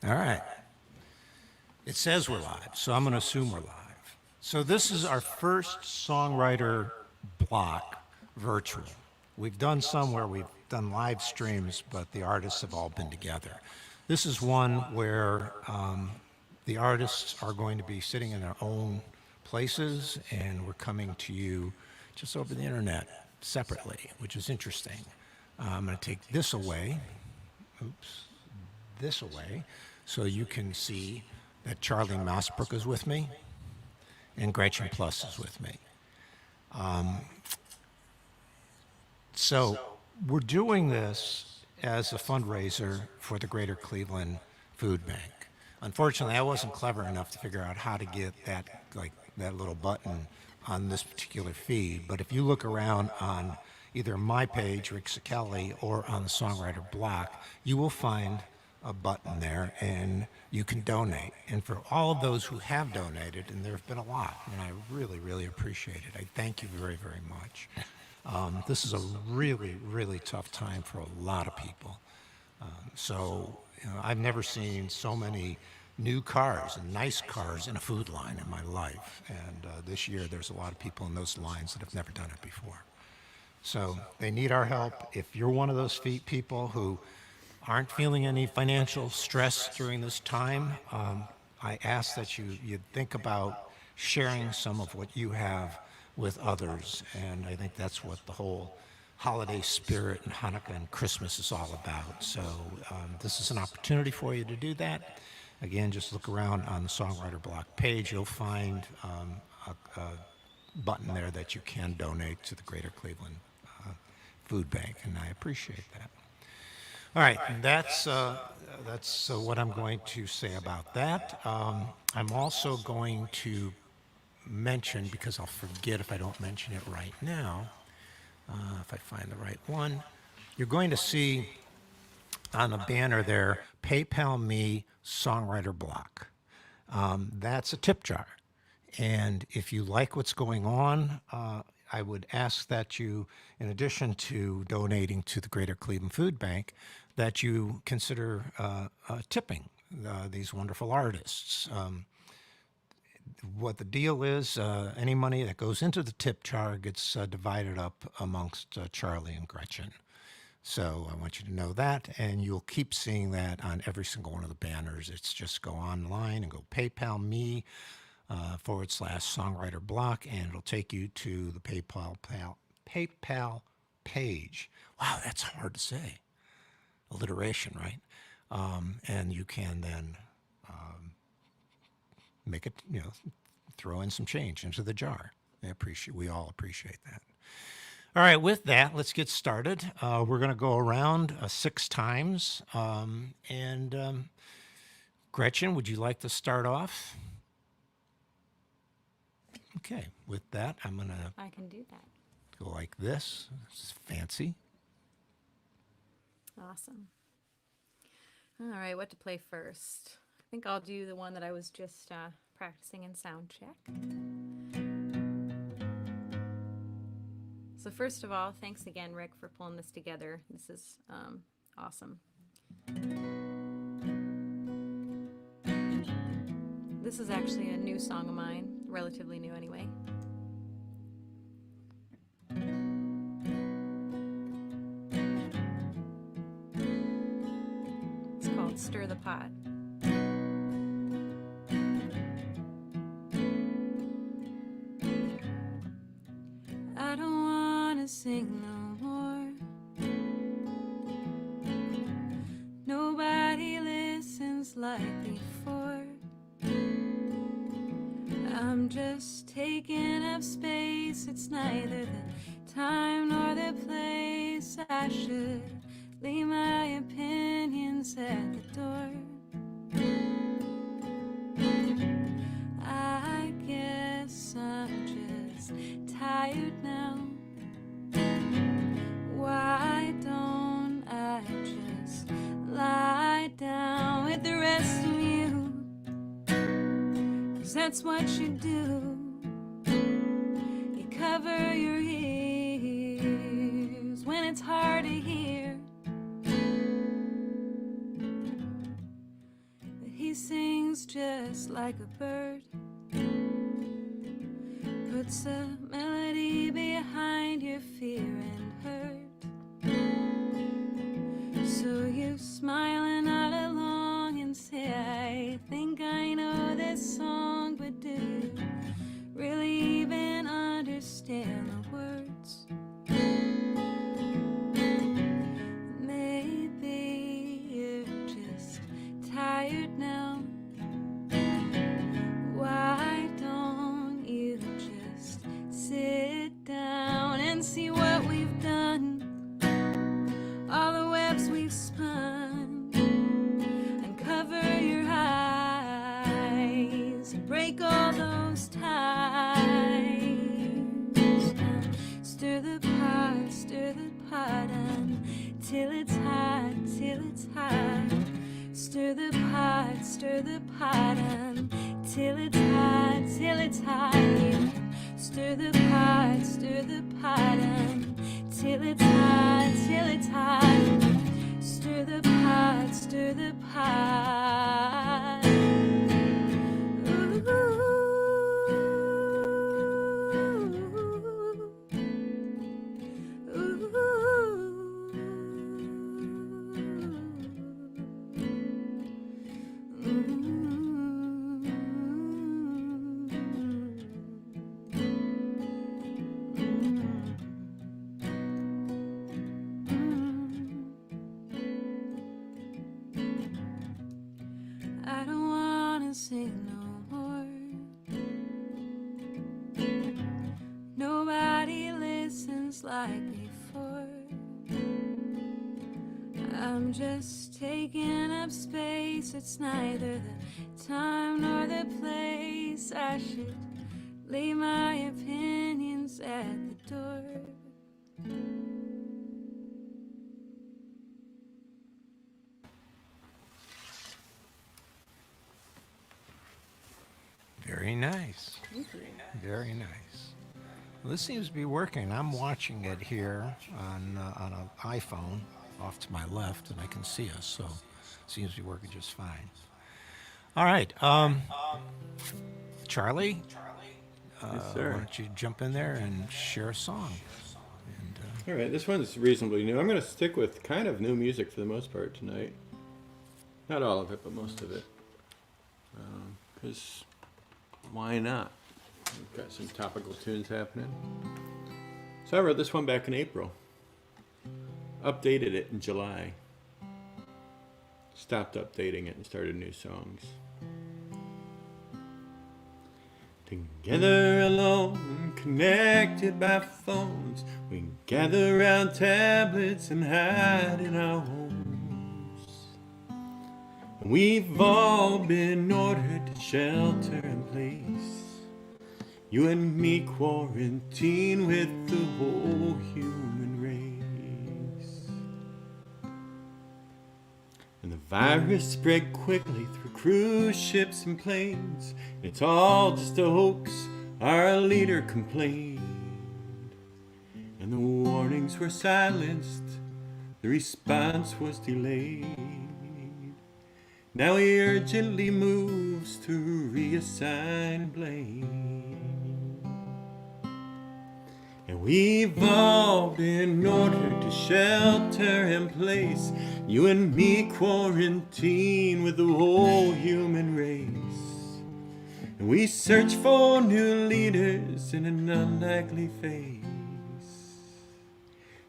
All right. It says we're live, so I'm going to assume we're live. So this is our first songwriter block virtual. We've done some where we've done live streams, but the artists have all been together. This is one where the artists are going to be sitting in their own places, and we're coming to you just over the internet separately, which is interesting. I'm going to take this away. Oops. This away, so you can see that Charlie Mosbrook is with me and Gretchen Pleuss is with me. So we're doing this as a fundraiser for the Greater Cleveland Food Bank. Unfortunately, I wasn't clever enough to figure out how to get that little button on this particular feed, but if you look around on either my page, Rick Kelly, or on the Songwriter Block, you will find a button there and you can donate. And for all of those who have donated, and there have been a lot, and I really, really appreciate it. I thank you very, very much. This is a really, really tough time for a lot of people. I've never seen so many new cars and nice cars in a food line in my life. And this year there's a lot of people in those lines that have never done it before. So they need our help. If you're one of those people who aren't feeling any financial stress during this time, I ask that you think about sharing some of what you have with others. And I think that's what the whole holiday spirit and Hanukkah and Christmas is all about. So this is an opportunity for you to do that. Again, just look around on the Songwriter Block page. You'll find a button there that you can donate to the Greater Cleveland Food Bank, and I appreciate that. All right, that's what I'm going to say about that. I'm also going to mention, because I'll forget if I don't mention it right now, if I find the right one, you're going to see on the banner there, PayPal Me Songwriter Block. That's a tip jar. And if you like what's going on, I would ask that you, in addition to donating to the Greater Cleveland Food Bank, that you consider tipping these wonderful artists. What the deal is, any money that goes into the tip jar gets divided up amongst Charlie and Gretchen. So I want you to know that, and you'll keep seeing that on every single one of the banners. It's just go online and go PayPal Me /Songwriter Block, and it'll take you to the PayPal page. Wow, that's hard to say. Alliteration, right? And you can then make it, throw in some change into the jar. We all appreciate that. All right, with that, let's get started. We're going to go around 6 times. Gretchen, would you like to start off? Okay, with that, I can do that. Go like this. This is fancy. Awesome. All right, what to play first? I think I'll do the one that I was just practicing in sound check. So first of all, thanks again, Rick, for pulling this together. This is awesome. This is actually a new song of mine, relatively new anyway. It's called Stir the Pot. I don't want to sing no more. Nobody listens like before. I'm just taking up space. It's neither the time nor the place. I should leave my opinions at the door. I guess I'm just tired now. Why don't I just lie down with the rest of you? 'Cause that's what you do. You cover your ears when it's hard to hear. just like a bird, puts a melody behind your fear and hurt. So you smile and nod along and say, I think I know this song, but do you really even understand the words? Maybe you're just tired now. Why don't you just sit down and see what we've done? All the webs we've spun, and cover your eyes and break all those ties. And stir the pot until it's hot, till it's hot. Stir the pot until it's hot, till it's hot. Yeah. Stir the pot until it's hot, till it's hot. Stir the pot. Ooh. I don't wanna sing no more. Nobody listens like before. I'm just taking up space. It's neither the time nor the place. I should leave my opinions at the door. Very nice. Very nice. Well, this seems to be working. I'm watching it here on an iPhone off to my left, and I can see us, so it seems to be working just fine. All right. Charlie, Yes, sir. why don't you jump in there and share a song? And, All right, this one's reasonably new. I'm going to stick with kind of new music for the most part tonight. Not all of it, but most of it. Because why not? We've got some topical tunes happening. So I wrote this one back in April. Updated it in July. Stopped updating it and started new songs. Together alone, connected by phones, we gather around tablets and hide in our homes. And we've all been ordered to shelter in place. You and me quarantine with the whole human race. And the virus spread quickly through cruise ships and planes. It's all just a hoax, our leader complained. And the warnings were silenced, the response was delayed. Now he urgently moves to reassign blame. And we've all been ordered to shelter in place. You and me quarantine with the whole human race. And we search for new leaders in an unlikely face.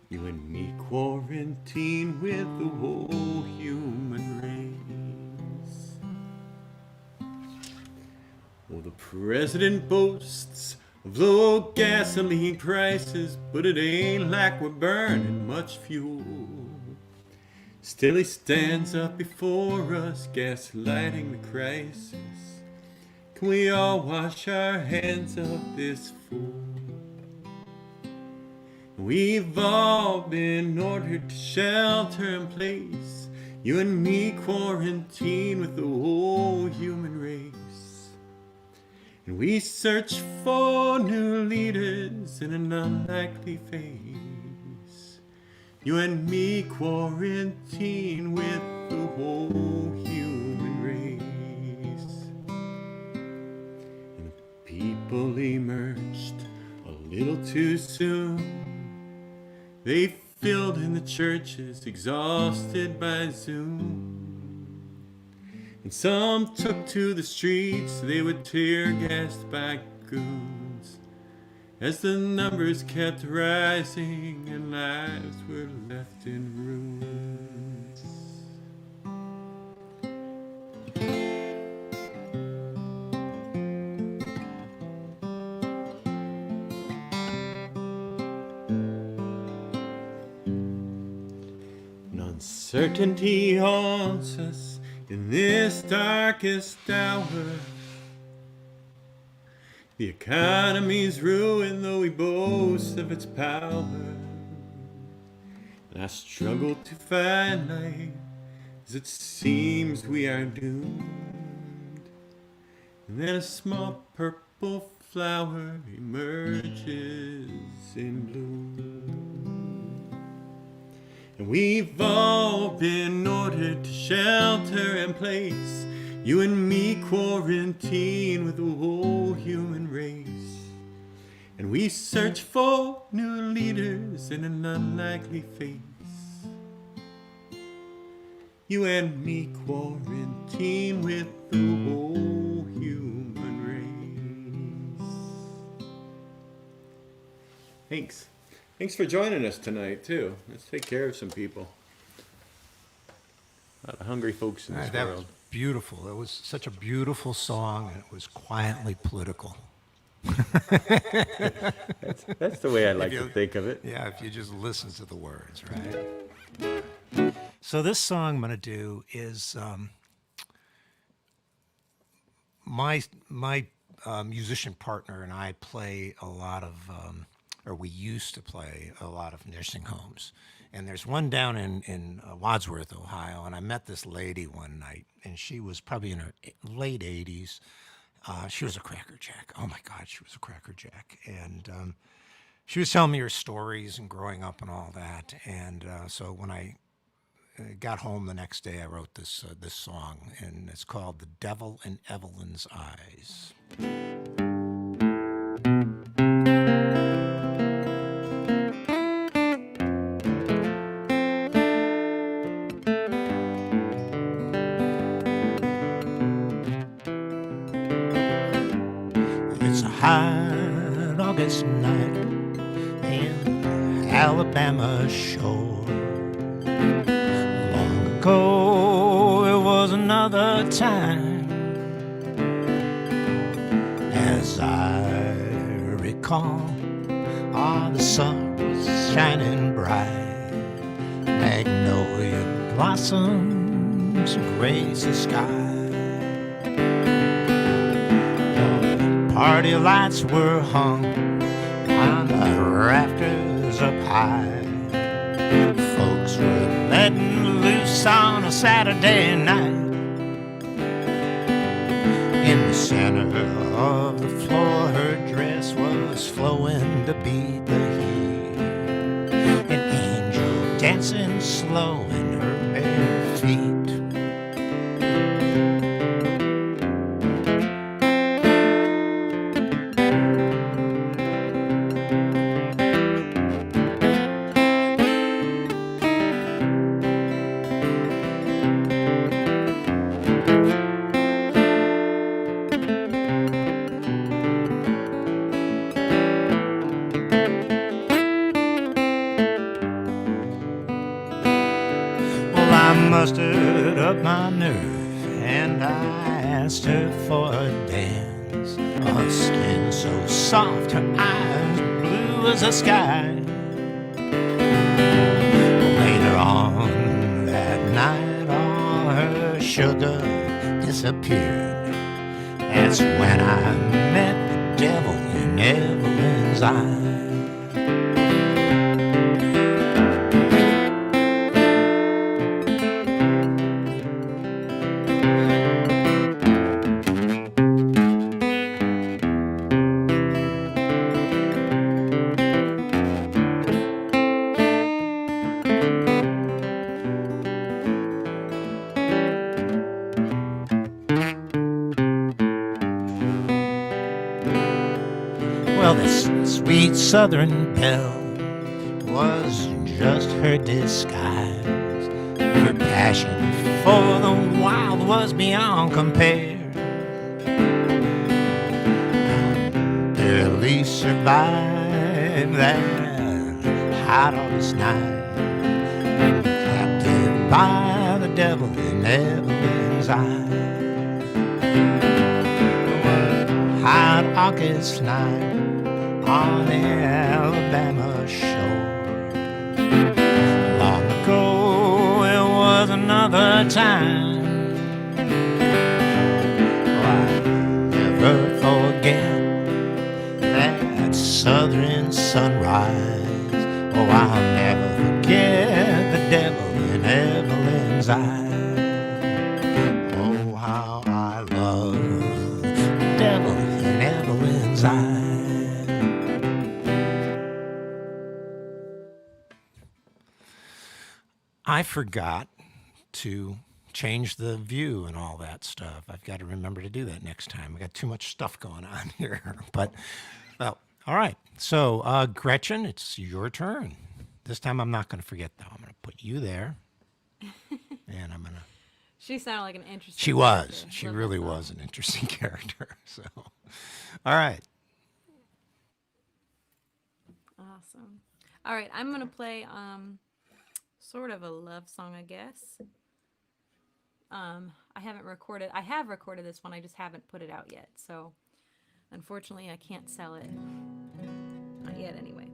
You and me quarantine with the whole human race. Well, the president boasts of low gasoline prices, but it ain't like we're burning much fuel. Still he stands up before us, gaslighting the crisis. Can we all wash our hands of this fool? We've all been ordered to shelter in place. You and me quarantine with the whole human race. And we search for new leaders in an unlikely phase. You and me quarantine with the whole human race. people emerged a little too soon. They filled in the churches, exhausted by Zoom. And some took to the streets, they were tear-gassed by goons. As the numbers kept rising and lives were left in ruins. And uncertainty haunts us in this darkest hour. The economy's ruined, though we boast of its power. And I struggle to find light, as it seems we are doomed. And then a small purple flower emerges in bloom. And we've all been ordered to shelter in place. You and me quarantine with the whole human race. And we search for new leaders in an unlikely face. You and me quarantine with the whole human race. Thanks. Thanks for joining us tonight, too. Let's take care of some people. A lot of hungry folks in this That world. was beautiful. It was such a beautiful song, and it was quietly political. That's the way I like If to you- think of it. Yeah, if you just listen to the words, right? So this song I'm going to do is my musician partner and I play a lot of, or we used to play a lot of nursing homes. And there's one down in Wadsworth, Ohio, and I met this lady one night, and she was probably in her late 80s. She was a crackerjack. Oh my God, she was a crackerjack. And she was telling me her stories and growing up and all that. And so when I got home the next day, I wrote this song, and it's called "The Devil in Evelyn's Eyes." It's a hot August night in Alabama shore. Long ago, it was another time. As I recall, the sun was shining bright. Magnolia blossoms grace the sky. Party lights were hung on the rafters up high. Folks were letting loose on a Saturday night. In the center of the floor, her dress was flowing to beat the heat. An angel dancing slow in her bare feet. I mustered up my nerve and I asked her for a dance. Her skin so soft, her eyes blue as the sky. Later on that night, all her sugar disappeared. That's when I met the devil in Evelyn's eyes. Well, this sweet southern belle was just her disguise. Her passion for the wild was beyond compare. Barely survived that hot August night, captive by the devil in Evelyn's eye. Hot August night on the Alabama shore. Long ago it was another time. Oh, I'll never forget that southern sunrise. Oh, I'll never forget the devil in Evelyn's eye. Oh, how I love the devil in Evelyn's eye. I forgot to change the view and all that stuff. I've got to remember to do that next time. I got too much stuff going on here. But, well, all right. So, Gretchen, it's your turn. This time I'm not going to forget, though. I'm going to put you there. And I'm going to... She sounded like an interesting She was. character. She Love really that song. was an interesting character. So, all right. Awesome. All right, I'm gonna play sort of a love song, I guess. I have recorded this one, I just haven't put it out yet. So unfortunately I can't sell it. Not yet anyway.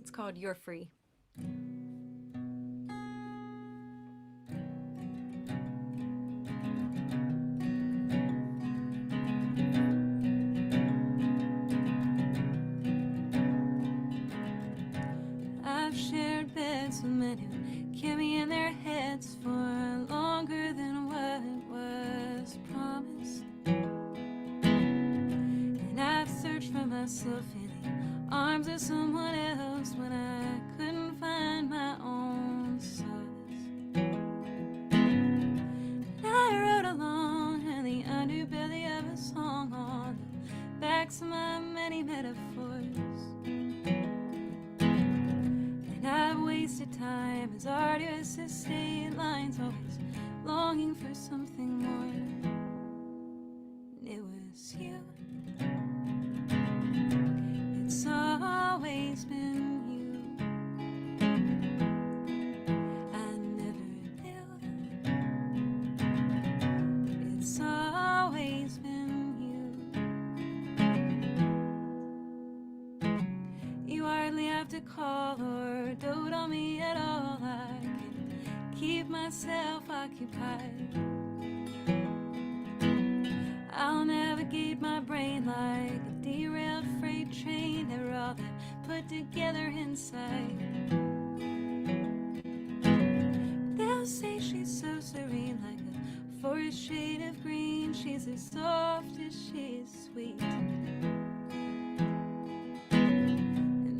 It's called You're Free. I've shared beds with men who kept me in their heads for longer than what was promised. And I've searched for myself in the arms of someone else when I couldn't find my own solace. And I wrote along in the underbelly of a song on the backs of my many metaphors. I've wasted time as artists as state lines, always longing for something more. And it was you. It's always been you. I never knew. It's always been you. You hardly have to call or dote on me at all. I can keep myself occupied. I'll navigate my brain like a derailed freight train. They're all that put together inside. They'll say she's so serene, like a forest shade of green. She's as soft as she is sweet.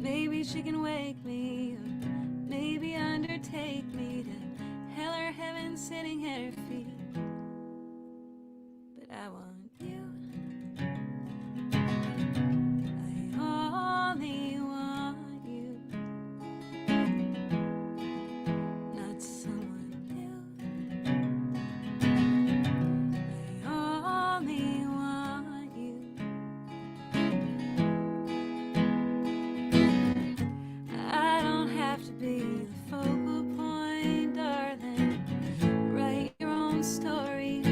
Maybe she can wake me, or maybe undertake me to hell or heaven sitting at her feet. But I want you. I only want you, not someone new. I only want you. I don't have to be the focal point, darling. Write your own story.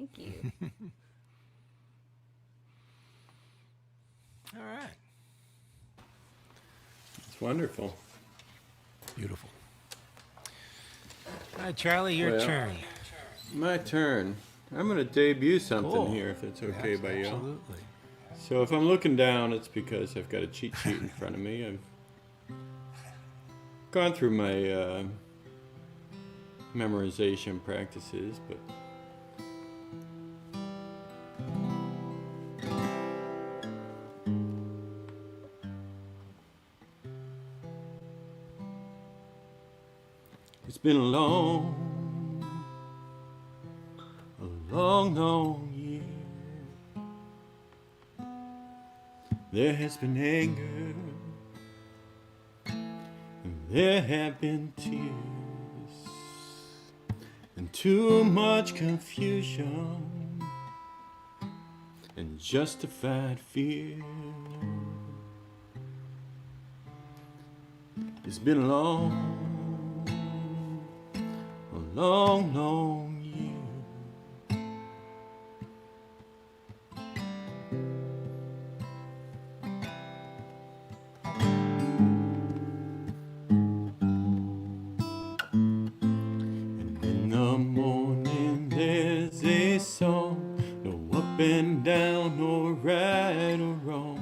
Thank you. All right. It's wonderful. Beautiful. All right, Charlie, your Well, turn. My turn. I'm going to debut something Cool. here, if it's okay Yes, by you. absolutely. So if I'm looking down, it's because I've got a cheat sheet in front of me. I've gone through my memorization practices, but it's been a long, long year. There has been anger, and there have been tears, and too much confusion, and justified fear. It's been a long year. And in the morning there's a song, no up and down, or right or wrong.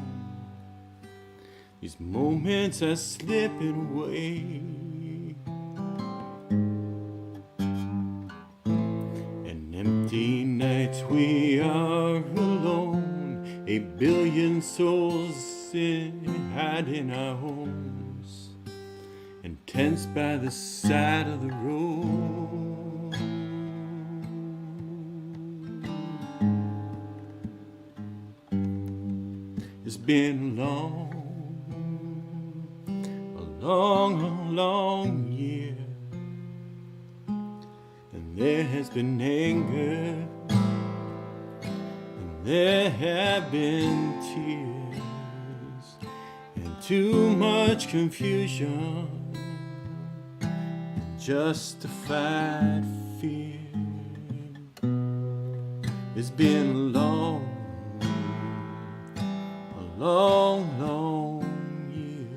These moments are slipping away. And empty nights we are alone, a billion souls hide in our homes, and tents by the side of the road. It's been a long year, and there has been anger, and there have been tears, and too much confusion, and justified fear. It's been a long year.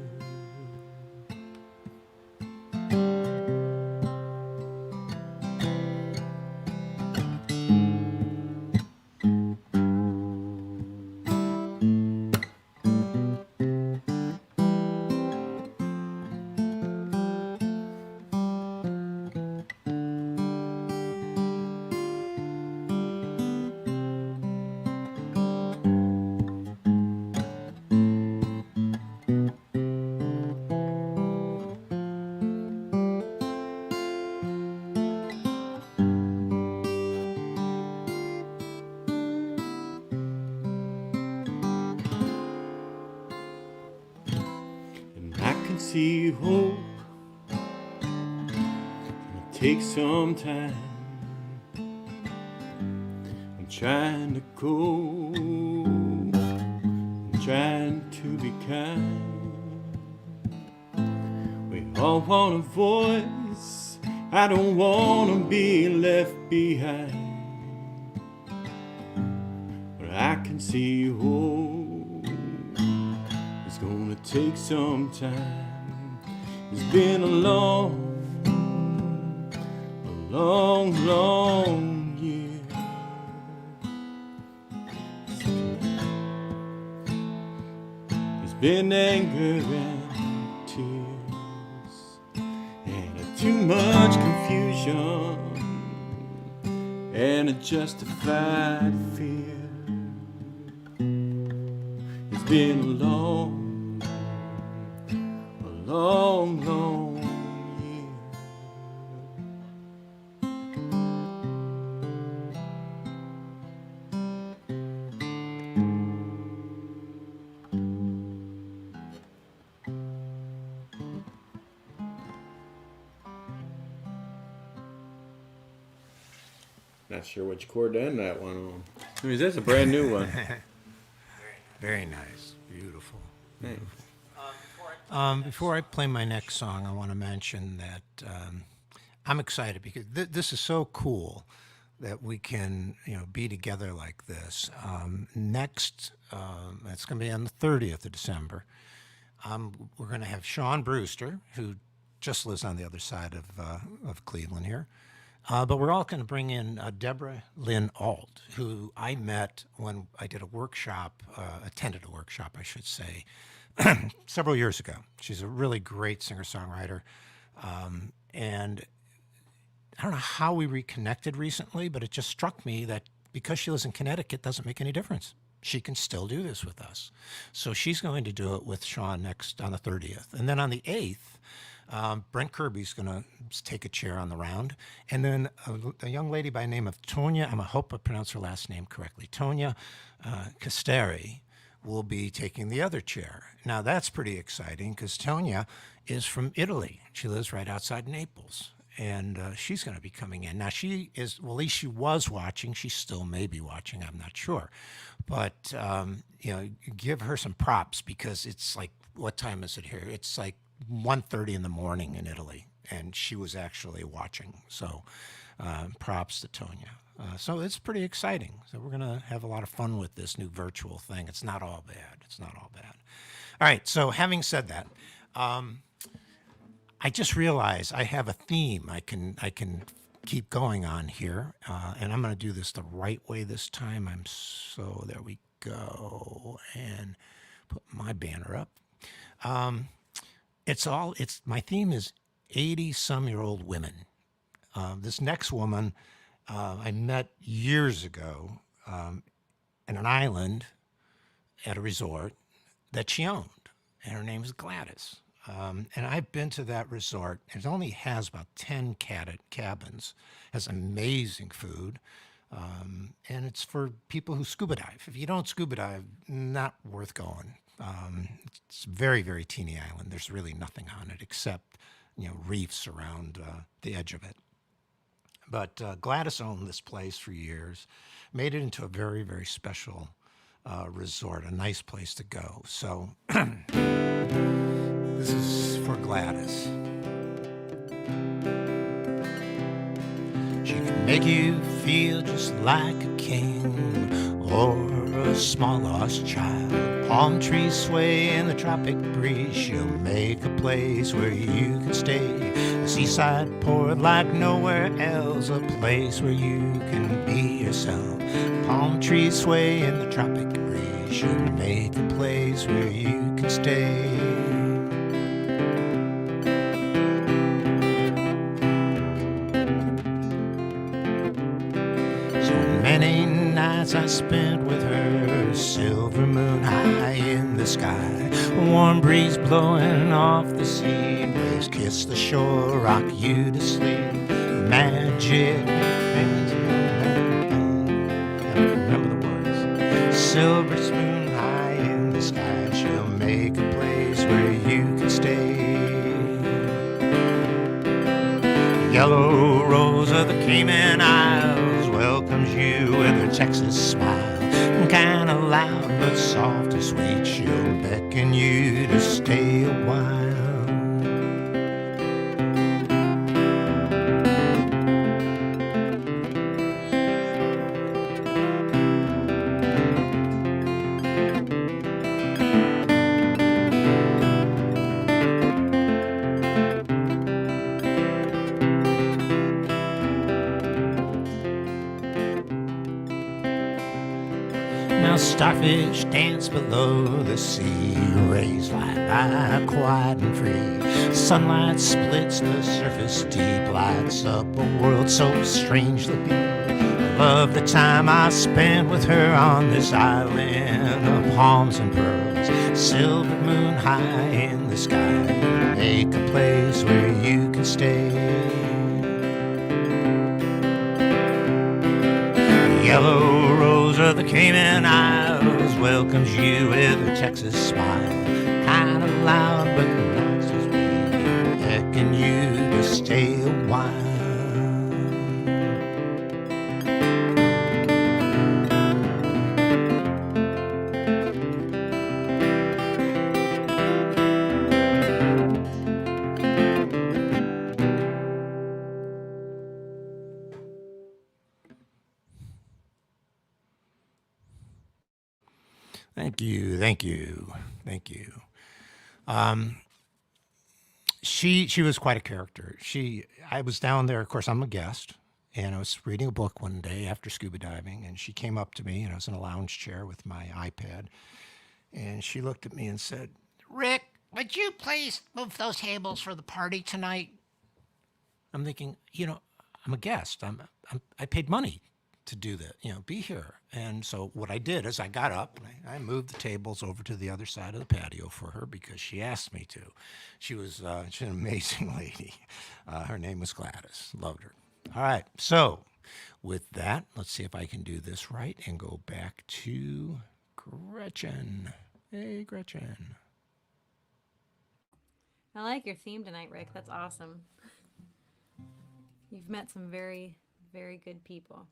See hope, it takes some time. I'm trying to go, I'm trying to be kind. We all want a voice, I don't want to be left behind. But I can see hope, it's gonna take some time. It's been a long year. There's been anger and tears, and too much confusion, and a justified fear. It's been a long year. Not sure which chord to end that one on. I mean, that's a brand new one. Very nice. Beautiful. Thanks. Before I play my next song, I want to mention that I'm excited because this is so cool. that we can, be together like this. Next, it's going to be on the 30th of December. We're going to have Sean Brewster, who just lives on the other side of Cleveland here. But we're all going to bring in Deborah Lynn Alt, who I met when I did a workshop, attended a workshop, I should say, several years ago. She's a really great singer-songwriter. And I don't know how we reconnected recently, but it just struck me that because she lives in Connecticut doesn't make any difference. She can still do this with us. So she's going to do it with Sean next on the 30th. And then on the 8th, Brent Kirby's going to take a chair on the round. And then a young lady by the name of Tonya, I hope I pronounced her last name correctly, Tonya Casteri, will be taking the other chair. Now that's pretty exciting because Tonya is from Italy. She lives right outside Naples. And she's going to be coming in. Now she is, well, at least she was watching. She still may be watching. I'm not sure. But, give her some props because it's like, what time is it here? It's like 1:30 in the morning in Italy. And she was actually watching. So props to Tonya. So it's pretty exciting. So we're going to have a lot of fun with this new virtual thing. It's not all bad. It's not all bad. All right. So having said that, I just realized I have a theme I can keep going on here, and I'm going to do this the right way this time. There we go, and put my banner up. My theme is 80-some-year-old women. This next woman I met years ago in an island at a resort that she owned, and her name is Gladys. And I've been to that resort. It only has about 10 cabins, has amazing food, and it's for people who scuba dive. If you don't scuba dive, not worth going. It's a very, very teeny island. There's really nothing on it except, reefs around the edge of it. But Gladys owned this place for years, made it into a very, very special resort, a nice place to go. So this is for Gladys. She can make you feel just like a king or a small lost child. Palm trees sway in the tropic breeze. She'll make a place where you can stay. A seaside port like nowhere else. A place where you can be yourself. Palm trees sway in the tropic breeze. She'll make a place where you can stay. Many nights I spent with her, silver moon high in the sky, warm breeze blowing off the sea, waves kiss the shore, rock you to sleep, magic. Remember the words. Silver spoon high in the sky, she'll make a place where you can stay. Yellow rose of the Cayman Isles welcomes you with her Texas smile. Kinda loud but soft and sweet, she'll beckon you to stay a while. Starfish dance below the sea, rays fly by quiet and free. Sunlight splits the surface deep, lights up a world so strangely deep. I love the time I spent with her on this island of palms and pearls. Silver moon high in the sky, make a place where you can stay. Yellow rose of the Cayman Isles welcomes you with a Texas smile. Kinda loud but not so sweet, beckon you to stay a while. Thank you, thank you, thank you. She was quite a character. I was down there. Of course, I'm a guest, and I was reading a book one day after scuba diving, and she came up to me, and I was in a lounge chair with my iPad, and she looked at me and said, "Rick, would you please move those tables for the party tonight?" I'm thinking, I'm a guest. I paid money to do that, be here. And so what I did is I got up and I moved the tables over to the other side of the patio for her because she asked me to. She's an amazing lady. Her name was Gladys. Loved her. All right. So with that, let's see if I can do this right and go back to Gretchen. Hey, Gretchen. I like your theme tonight, Rick. That's awesome. You've met some very, very good people.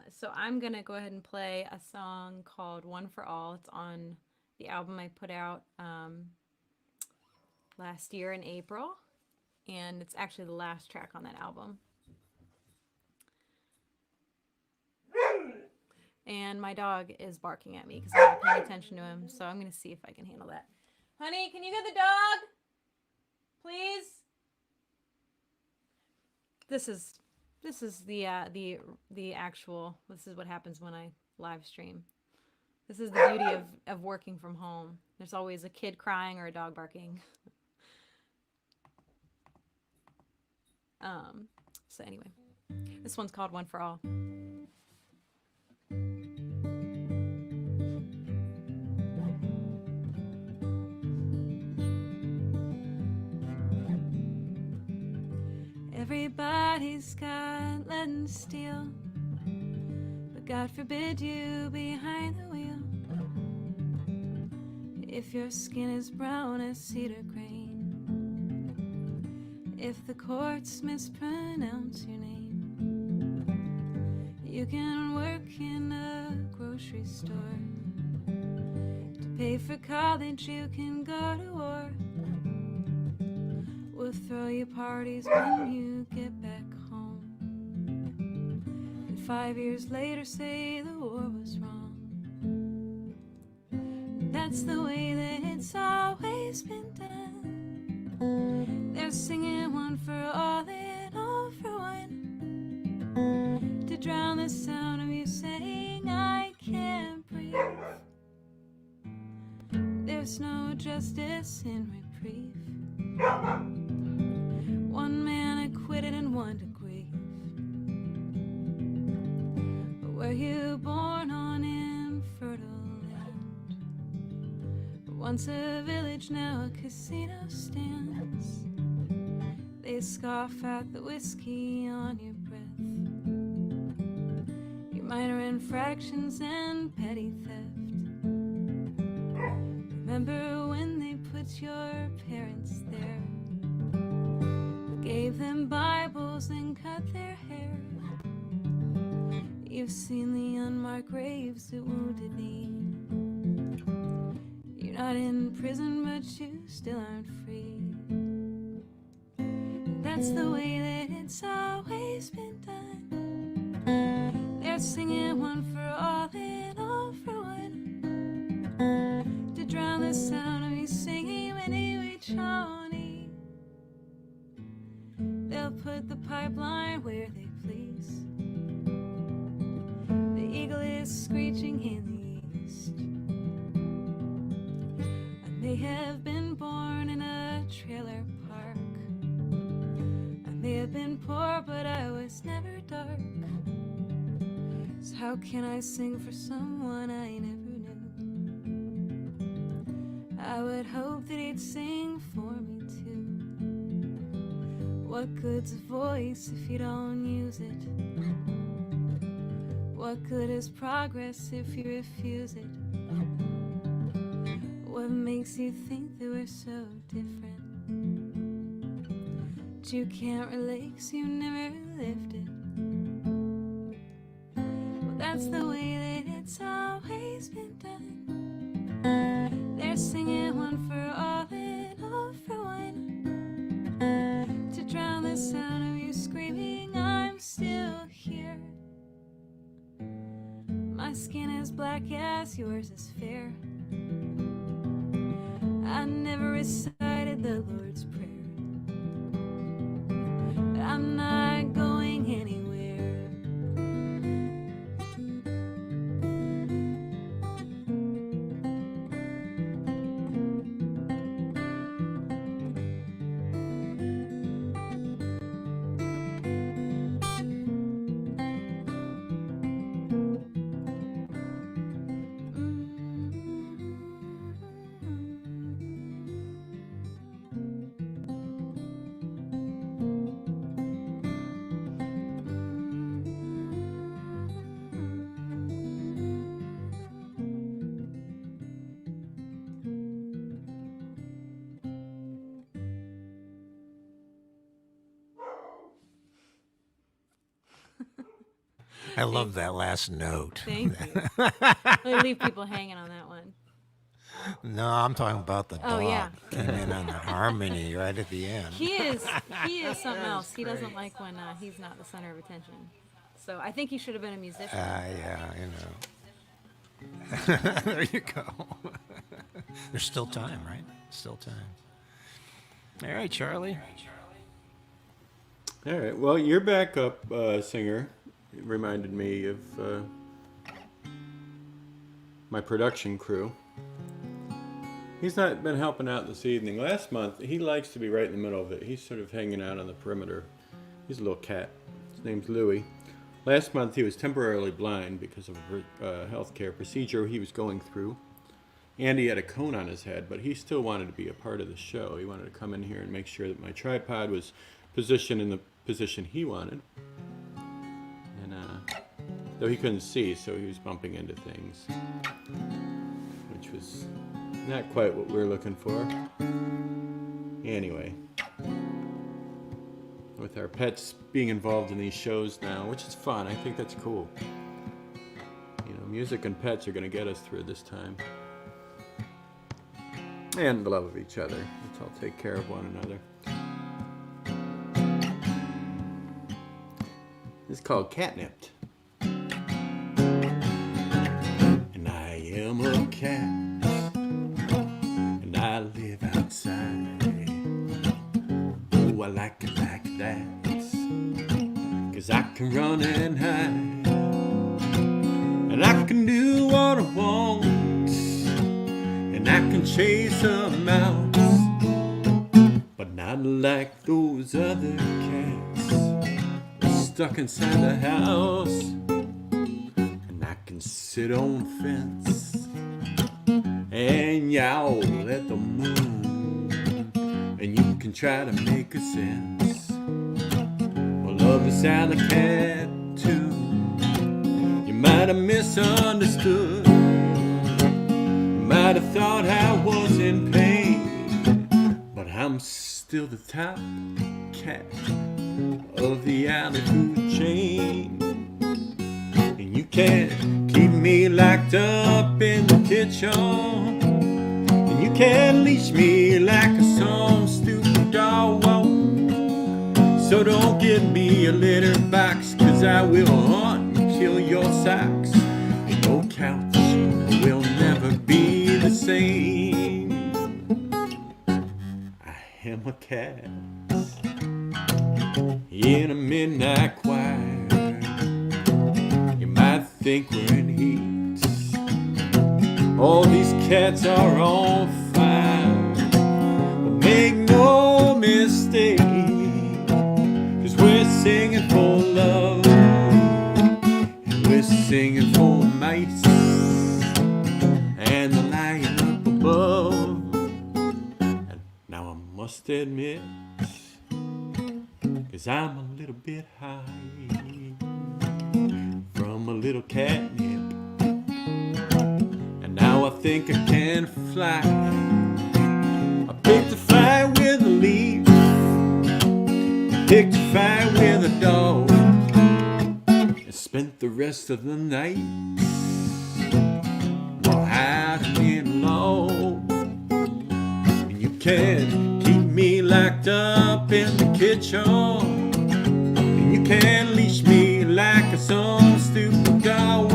So I'm going to go ahead and play a song called One for All. It's on the album I put out last year in April. And it's actually the last track on that album. And my dog is barking at me because I'm not paying attention to him. So I'm going to see if I can handle that. Honey, can you get the dog? Please? This is the actual. This is what happens when I live stream. This is the beauty of working from home. There's always a kid crying or a dog barking. So anyway, this one's called One for All. Everybody's got lead and steel, but God forbid you behind the wheel. If your skin is brown as cedar grain, if the courts mispronounce your name, you can work in a grocery store. To pay for college, you can go to war. We'll throw you parties when you get back home, and 5 years later say the war was wrong. And that's the way that it's always been done. They're singing one for all and all for one, to drown the sound of you saying I can't breathe. There's no justice in reprieve. One man acquitted and one to grief. But were you born on infertile land? Once a village, now a casino stands. They scoff at the whiskey on your breath, your minor infractions and petty theft. Remember when they put your parents there, gave them Bibles and cut their hair? You've seen the unmarked graves that wounded me. You're not in prison, but you still aren't free. And that's the way that it's always been done. They're singing one for all and all for one, to drown the sound of me singing anyway, Johnny. They'll put the pipeline where they please. The eagle is screeching in the east. I may have been born in a trailer park. I may have been poor, but I was never dark. So how can I sing for someone I never knew? I would hope that he'd sing for me too. What good's a voice if you don't use it? What good is progress if you refuse it? What makes you think that we're so different? But you can't relate 'cause you never lived it. Well, that's the way that it's always been done. They're singing one for all and all for one, to drown the sound of you screaming I'm still here. My My skin is black, yes, yours is fair. I never recited the Lord's Prayer. I'm not going anywhere. I love that last note. Thank you. I leave people hanging on that one. No, I'm talking about the dog. Oh, yeah. Came in on the harmony right at the end. He is something else. He doesn't like when he's not the center of attention. So I think he should have been a musician. Yeah, you know. There you go. There's still time, right? Still time. All right, Charlie. All right. Well, your backup singer reminded me of my production crew. He's not been helping out this evening. Last month, he likes to be right in the middle of it. He's sort of hanging out on the perimeter. He's a little cat. His name's Louie. Last month, he was temporarily blind because of a healthcare procedure he was going through. And he had a cone on his head, but he still wanted to be a part of the show. He wanted to come in here and make sure that my tripod was positioned in the position he wanted. And though he couldn't see, so he was bumping into things, which was not quite what we were looking for. Anyway, with our pets being involved in these shows now, which is fun, I think that's cool. You know, music and pets are going to get us through this time. And the love of each other. Let's all take care of one another. This is called Catnipped. And I am a cat, and I live outside. Oh, I like it like that, 'cause I can run and hide, and I can do what I want, and I can chase a mouse, but not like those other cats stuck inside the house. And I can sit on the fence and yowl at the moon, and you can try to make a sense. Well, love is alley cat too. You might have misunderstood, might have thought I was in pain, but I'm still the top cat of the alley food chain. And you can't keep me locked up in the kitchen, and you can't leash me like some stupid dog. So don't give me a litter box, 'cause I will hunt and kill your socks, and your couch will never be the same. I am a cat in a midnight choir. You might think we're in heat. All these cats are on fire, but make no mistake, 'cause we're singing for love, and we're singing for mice and the lion up above. And now I must admit, 'cause I'm a little bit high from a little catnip, and now I think I can fly. I picked a fight with a leaf, picked a fight with a dog, and spent the rest of the night while hiding in a log. And you can't keep me locked up in the kitchen, and you can't leash me like some stupid dog.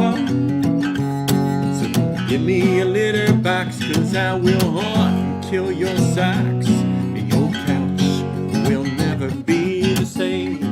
give me a litter box, 'cause I will haunt and kill your socks. Your couch will never be the same.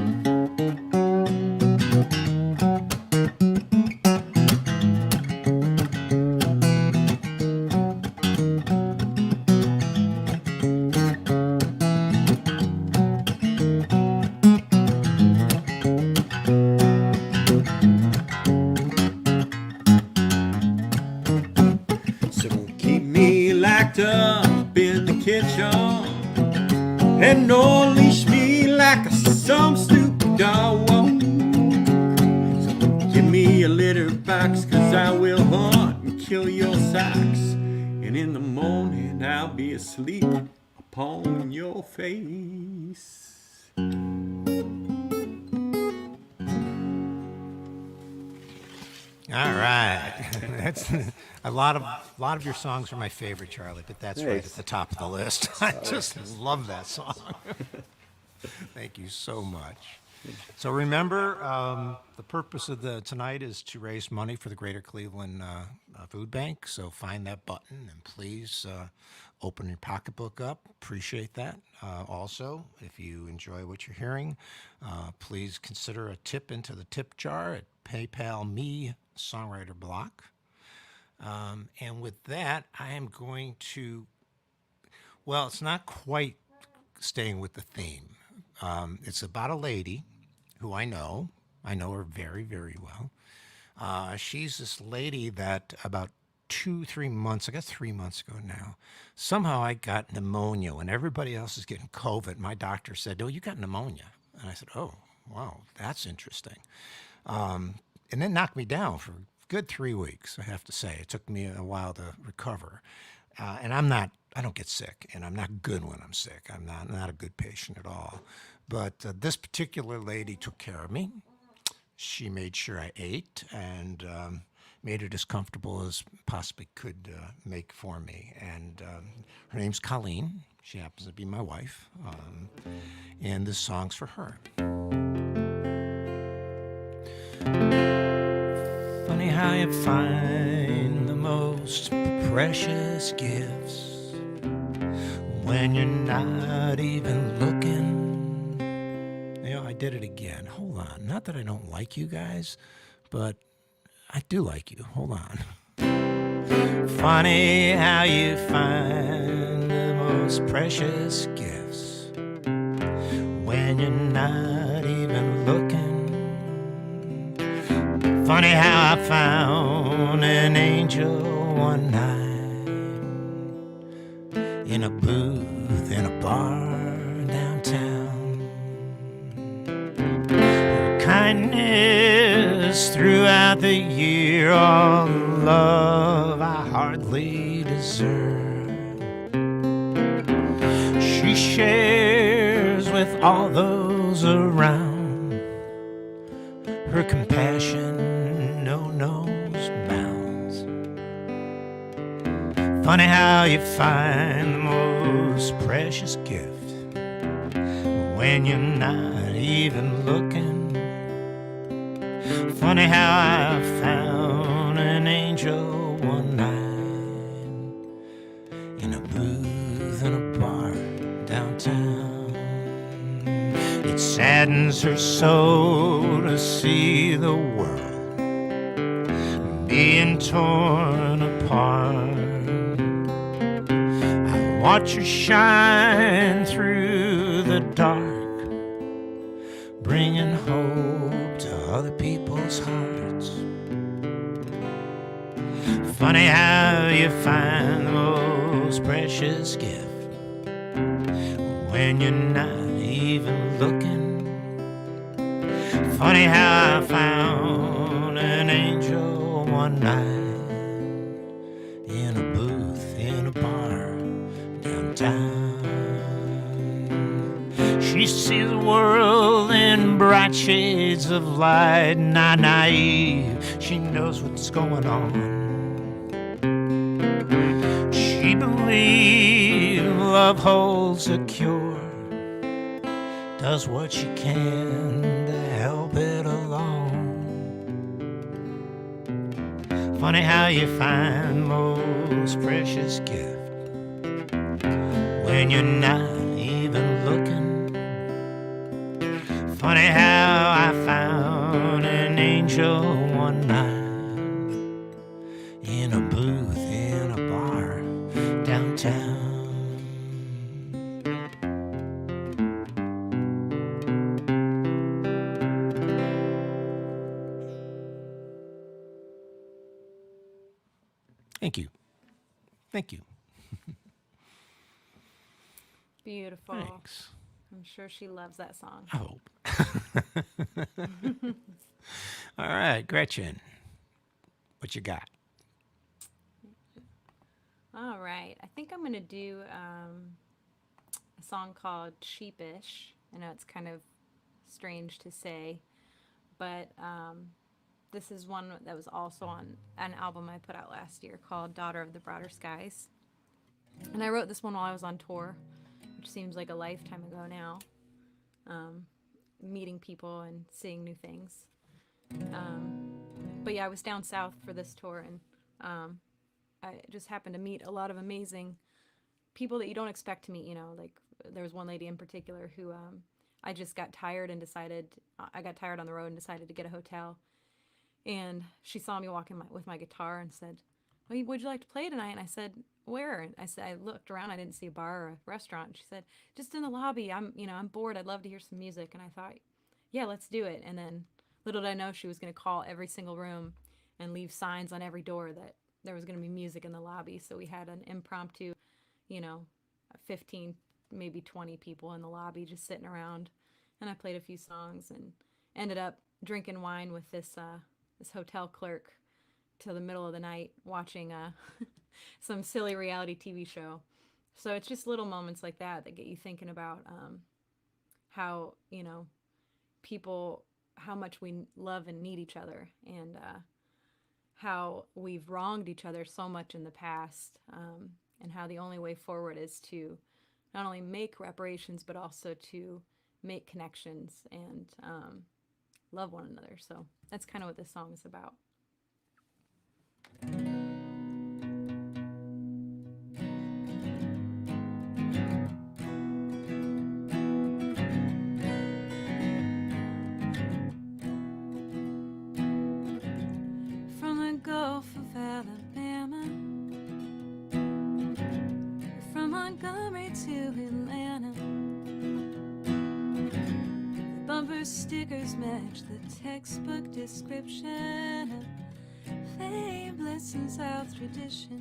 So don't keep me locked up in the kitchen, and don't leash me like some stupid dog. So give me a litter box, 'cause I will hunt and kill your socks. And in the morning I'll be asleep upon your face. All right. That's a lot of your songs are my favorite, Charlie, but that's right at Thanks. the top of the list. I just love that song. Thank you so much. So remember, the purpose of tonight is to raise money for the Greater Cleveland Food Bank. So find that button and please open your pocketbook up. Appreciate that. Also, if you enjoy what you're hearing, please consider a tip into the tip jar at PayPal Me Songwriter Block. And with that, I am going to, well, it's not quite staying with the theme. It's about a lady who I know. I know her very, very well. She's this lady that about 2-3 months, I guess 3 months ago now, somehow I got pneumonia when everybody else is getting COVID. My doctor said, "Oh, you got pneumonia." And I said, "Oh, wow, that's interesting." And then knocked me down for a good 3 weeks, I have to say. It took me a while to recover. And I don't get sick, and I'm not good when I'm sick. I'm not a good patient at all. But this particular lady took care of me. She made sure I ate and made it as comfortable as possibly could make for me. And her name's Colleen. She happens to be my wife. And this song's for her. Funny how you find the most precious gifts when you're not even looking. You know, I did it again. Hold on. Not that I don't like you guys, but I do like you. Hold on. Funny how you find the most precious gifts when you're not even looking. Funny how I found an angel one night in a booth in a bar downtown. Her kindness throughout the year, all love I hardly deserve. She shares with all those around. Her compassion knows bounds. Funny how you find the most precious gift when you're not even looking. Funny how I found an angel one night in a booth in a bar downtown. It saddens her soul to see the world being torn apart. I watch her shine through the dark, bringing hope to other people's hearts. Funny how you find the most precious gift when you're not even looking. Funny how I found an angel one night in a booth in a bar downtown. She sees the world in bright shades of light, not naive. She knows what's going on. She believes love holds a cure, does what she can to help it along. Funny Funny how you find most precious gift when you're not even looking. Funny how I found an angel one night in a booth in a bar downtown. Thank you. Thank you. Beautiful. Thanks. I'm sure she loves that song. I hope. All right, Gretchen, what you got? All right. I think I'm going to do a song called Sheepish. I know it's kind of strange to say, but this is one that was also on an album I put out last year called Daughter of the Broader Skies. And I wrote this one while I was on tour, which seems like a lifetime ago now. Meeting people and seeing new things. But yeah, I was down south for this tour, and I just happened to meet a lot of amazing people that you don't expect to meet. You know, like there was one lady in particular who I just got tired and decided, I got tired on the road and decided to get a hotel. And she saw me walking with my guitar and said, well, would you like to play tonight? And I said, where? And I said, I looked around, I didn't see a bar or a restaurant. And she said, just in the lobby. I'm bored. I'd love to hear some music. And I thought, yeah, let's do it. And then little did I know she was going to call every single room and leave signs on every door that there was going to be music in the lobby. So we had an impromptu, 15, maybe 20 people in the lobby just sitting around. And I played a few songs and ended up drinking wine with this hotel clerk till the middle of the night watching some silly reality TV show. So it's just little moments like that that get you thinking about how, people, how much we love and need each other, and how we've wronged each other so much in the past, and how the only way forward is to not only make reparations, but also to make connections and love one another. So that's kind of what this song is about. From the Gulf of Alabama, from Montgomery to Atlanta, the bumper stickers match the textbook description of fameless and South tradition.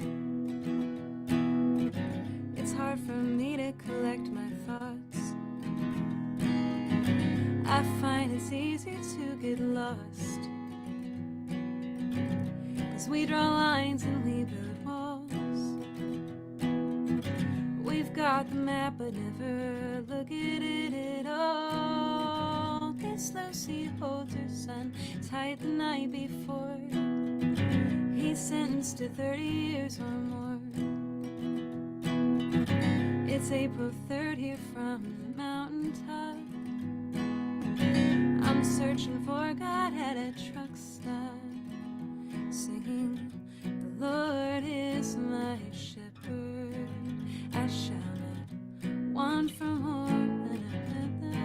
It's hard for me to collect my thoughts. I find it's easy to get lost, 'cause we draw lines and we build walls. We've got the map but never look at it at all. Miss Lucy holds her son tight the night before. He's sentenced to 30 years or more. It's April 3rd here from the mountaintop. I'm searching for God at a truck stop, singing, the Lord is my shepherd, I shall not want for more than another.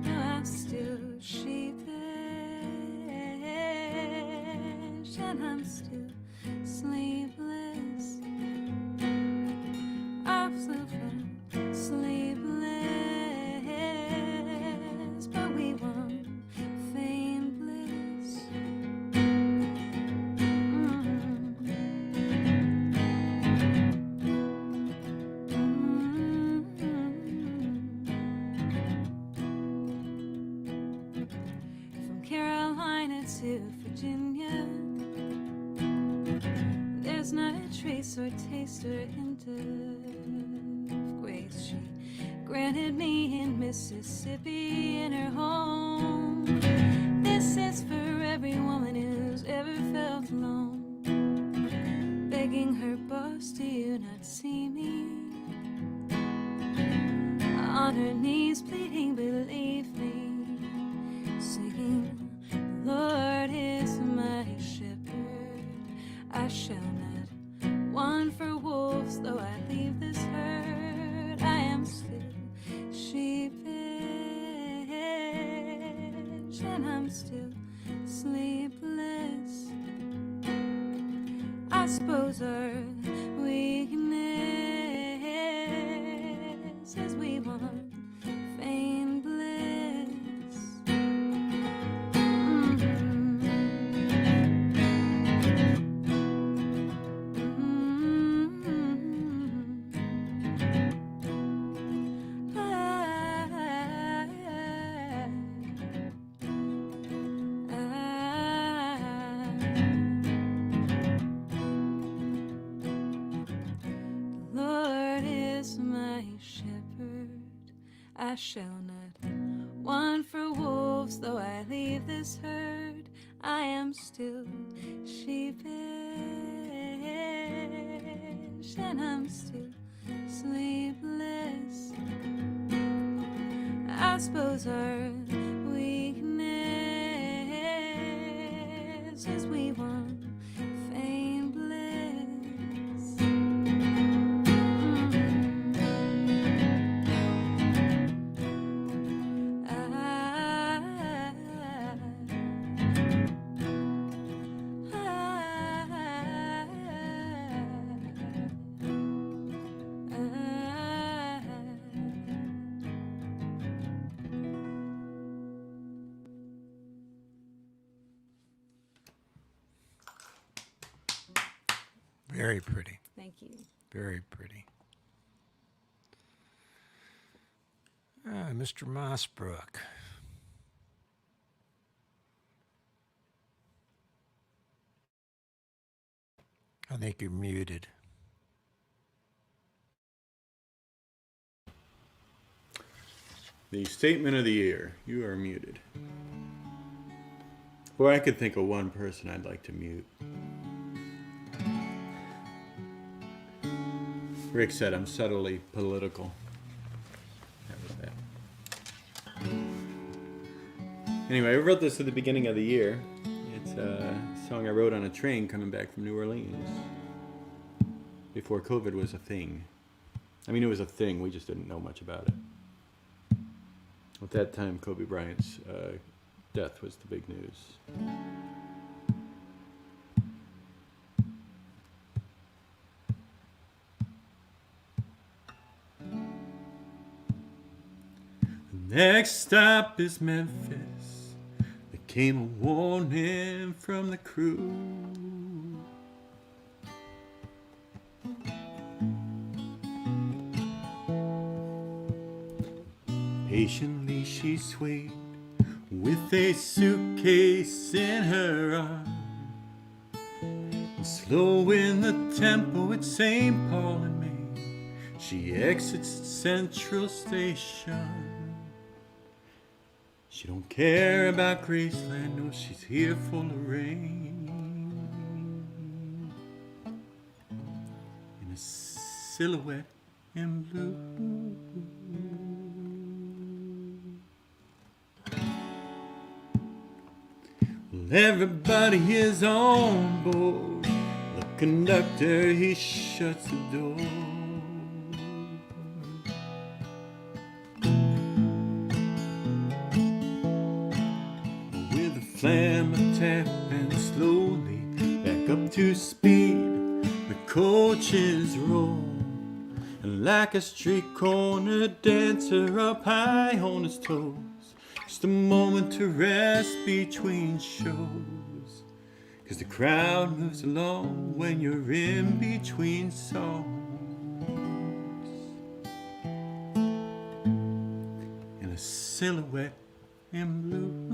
No, I'm still sheepish, and I'm still sleepless. I'm still sleepless, but we won't feign bliss. From Carolina to Virginia, there's not a trace or taste or hint of grace. She granted me in Mississippi in her home. This is for every woman who's ever felt alone, begging her boss, do you not see me? On her knees pleading, believe me, singing, the Lord is my shepherd, and I'm still sleepless. I suppose our weakness is we want feigned bliss. Lord is my shepherd, I shall not want for wolves. Though I leave this herd, I am still sheepish, and I'm still sleepless. I suppose our weakness is we want feigned bliss. Very pretty. Thank you. Very pretty. Mr. Mosbrook. I think you're muted. The statement of the year. You are muted. Or I could think of one person I'd like to mute. Rick said I'm subtly political. That was that. Anyway, I wrote this at the beginning of the year. It's a song I wrote on a train coming back from New Orleans. Before COVID was a thing. I mean, it was a thing. We just didn't know much about it. At that time, Kobe Bryant's death was the big news. The next stop is Memphis. There came a warning from the crew. Patiently she swayed with a suitcase in her arm, and slow in the tempo at St. Paul and Main, she exits Central Station. She don't care about Graceland, no, she's here for Lorraine. In a silhouette in blue. Well, everybody is on board. The conductor, he shuts the door. With a flam, a tap, and slowly back up to speed, the coaches roll. And like a street corner dancer up high on his toes, just a moment to rest between shows. 'Cause the crowd moves along when you're in between songs. In a silhouette in blue.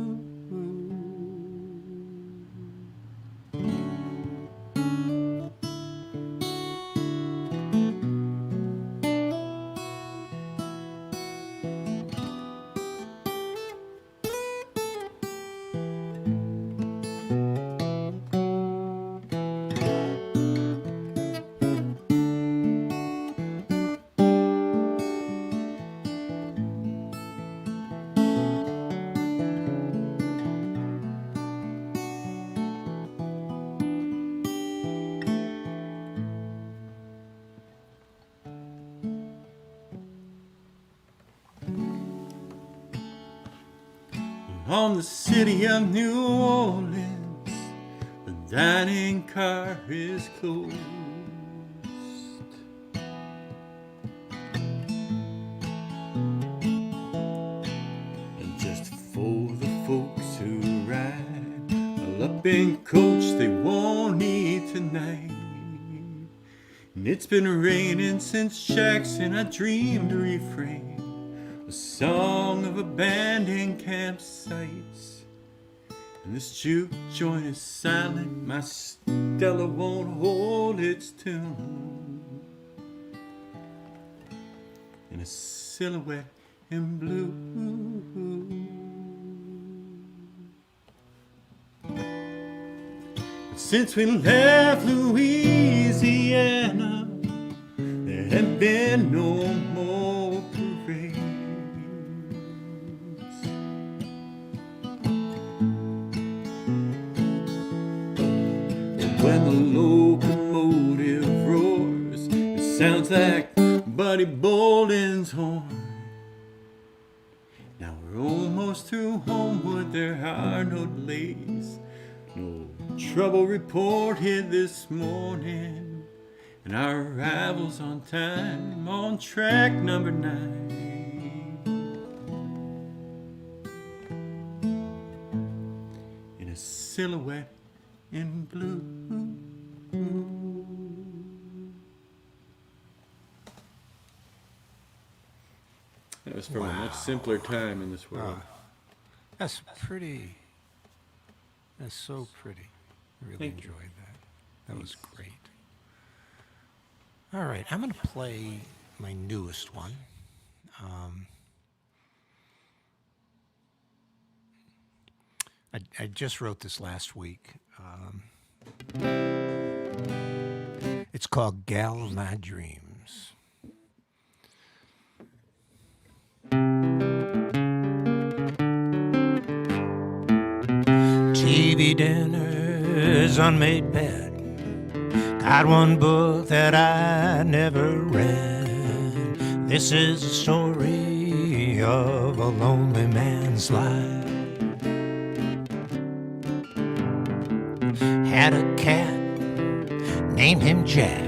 on the city of New Orleans, the dining car is closed. And just for the folks who ride a lumping coach they won't need tonight. And it's been raining since Jackson. I dreamed a refrain, a song of abandoned campsites. And this juke joint is silent. My Stella won't hold its tune. In a silhouette in blue. Since we left Louisiana, there have been no more parades. When the locomotive roars, it sounds like Buddy Bolden's horn. Now we're almost through Homewood, there are no delays. No trouble reported this morning, and our arrival's on time on track number 9. In a silhouette in blue. That was from a much simpler time in this world. That's pretty. That's so pretty. I really Thank you. enjoyed that. That was great. All right, I'm going to play my newest one. I just wrote this last week. It's called Gal of My Dreams. TV dinners, unmade bed. Got one book that I never read. This is a story of a lonely man's life. Had a cat, named him Jack.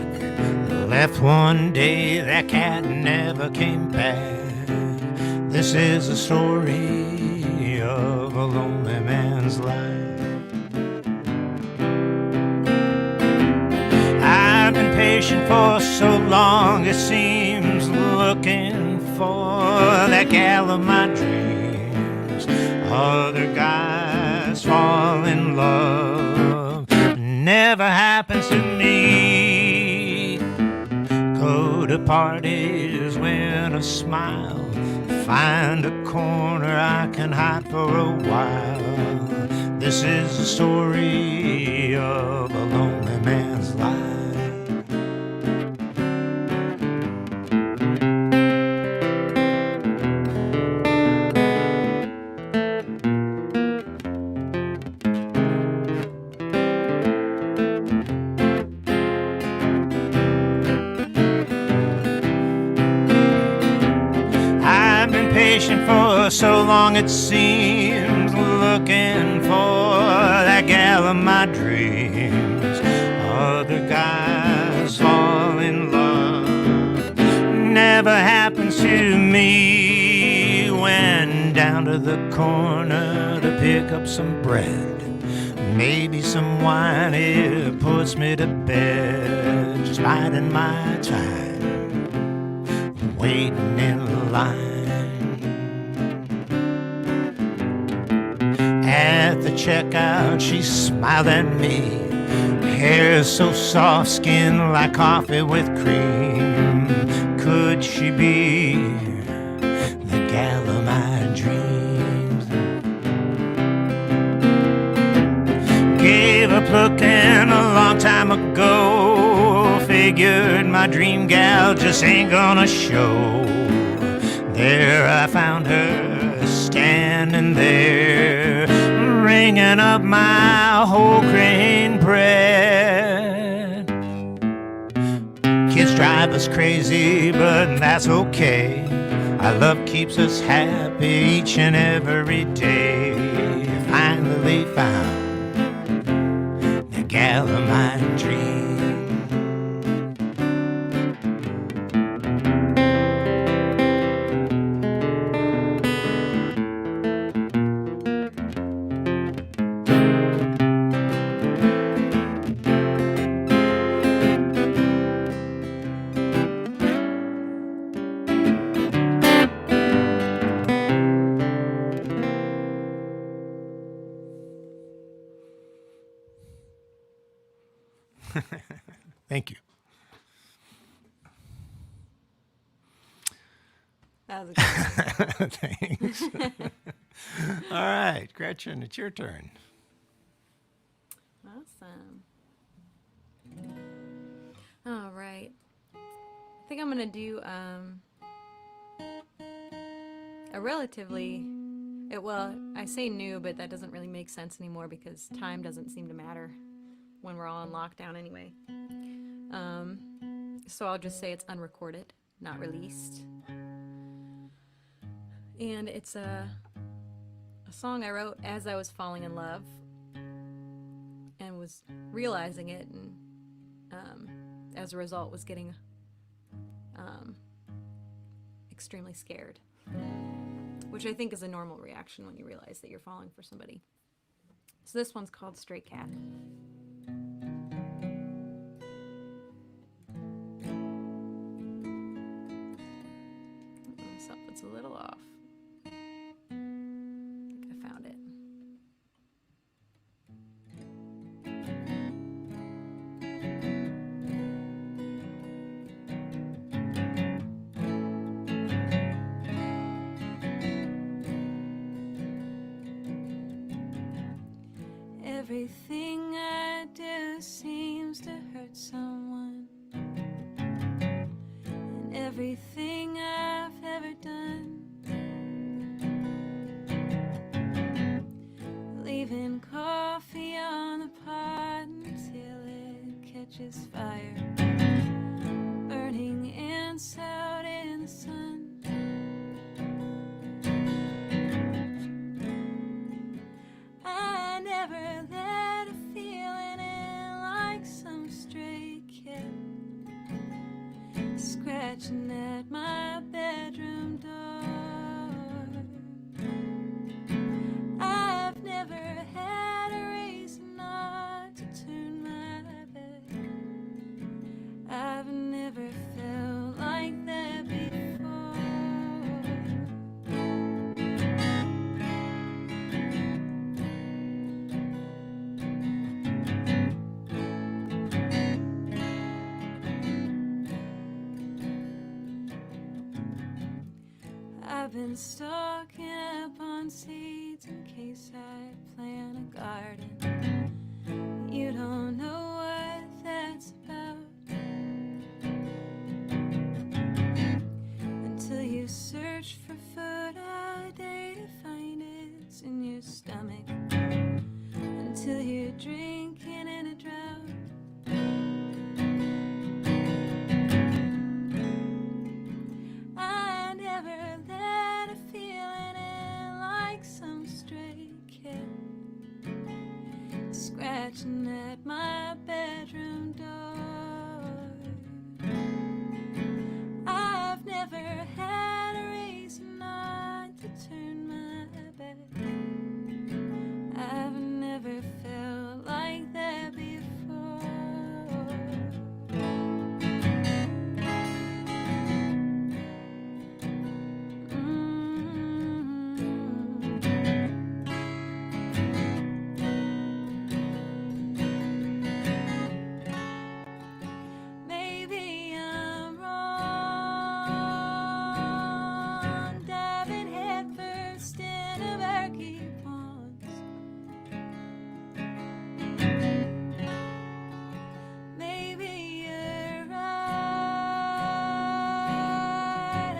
Left one day, that cat never came back. This is a story of a lonely man's life. I've been patient for so long, it seems, looking for that gal of my dreams. Other guys fall in love, never happens to me. Go to parties, win a smile, find a corner I can hide for a while. This is the story of a lonely man's life. For so long it seems, looking for that gal of my dreams. Other guys fall in love, never happens to me. Went down to the corner to pick up some bread, maybe some wine, it puts me to bed. Just biding my time, waiting in line. At the checkout, she smiled at me. Hair so soft, skin like coffee with cream. Could she be the gal of my dreams? Gave up looking a long time ago. Figured my dream gal just ain't gonna show. There I found her, standing there, ringing up my whole grain bread. Kids drive us crazy, but that's okay. Our love keeps us happy each and every day. Thank you. That was a good Thanks. All right, Gretchen, it's your turn. Awesome. All right. I think I'm going to do a relatively, well, I say new, but that doesn't really make sense anymore because time doesn't seem to matter when we're all in lockdown anyway. So I'll just say it's unrecorded, not released. And it's a song I wrote as I was falling in love and was realizing it, and as a result was getting extremely scared, which I think is a normal reaction when you realize that you're falling for somebody. So this one's called Stray Cat. Something's a little off. I think I found it. Everything I do seems to hurt someone, and everything I've ever done, leaving coffee on the pot until it catches fire, burning ants out in the sun. I never let a feeling in like some stray cat scratching at my bedroom door. I've never had a reason not to turn my back. I've never felt like that before. I've been stocking up on seeds in case I plant a garden. You don't know what that's about until you search for food all day to find it's in your stomach, until you're drinking in a drought. I never let a feeling in like some stray cat scratching at my bedroom door. I've never had a reason not to turn my back. I've never felt like that before. Maybe I'm wrong, diving headfirst into murky ponds. Maybe you're right,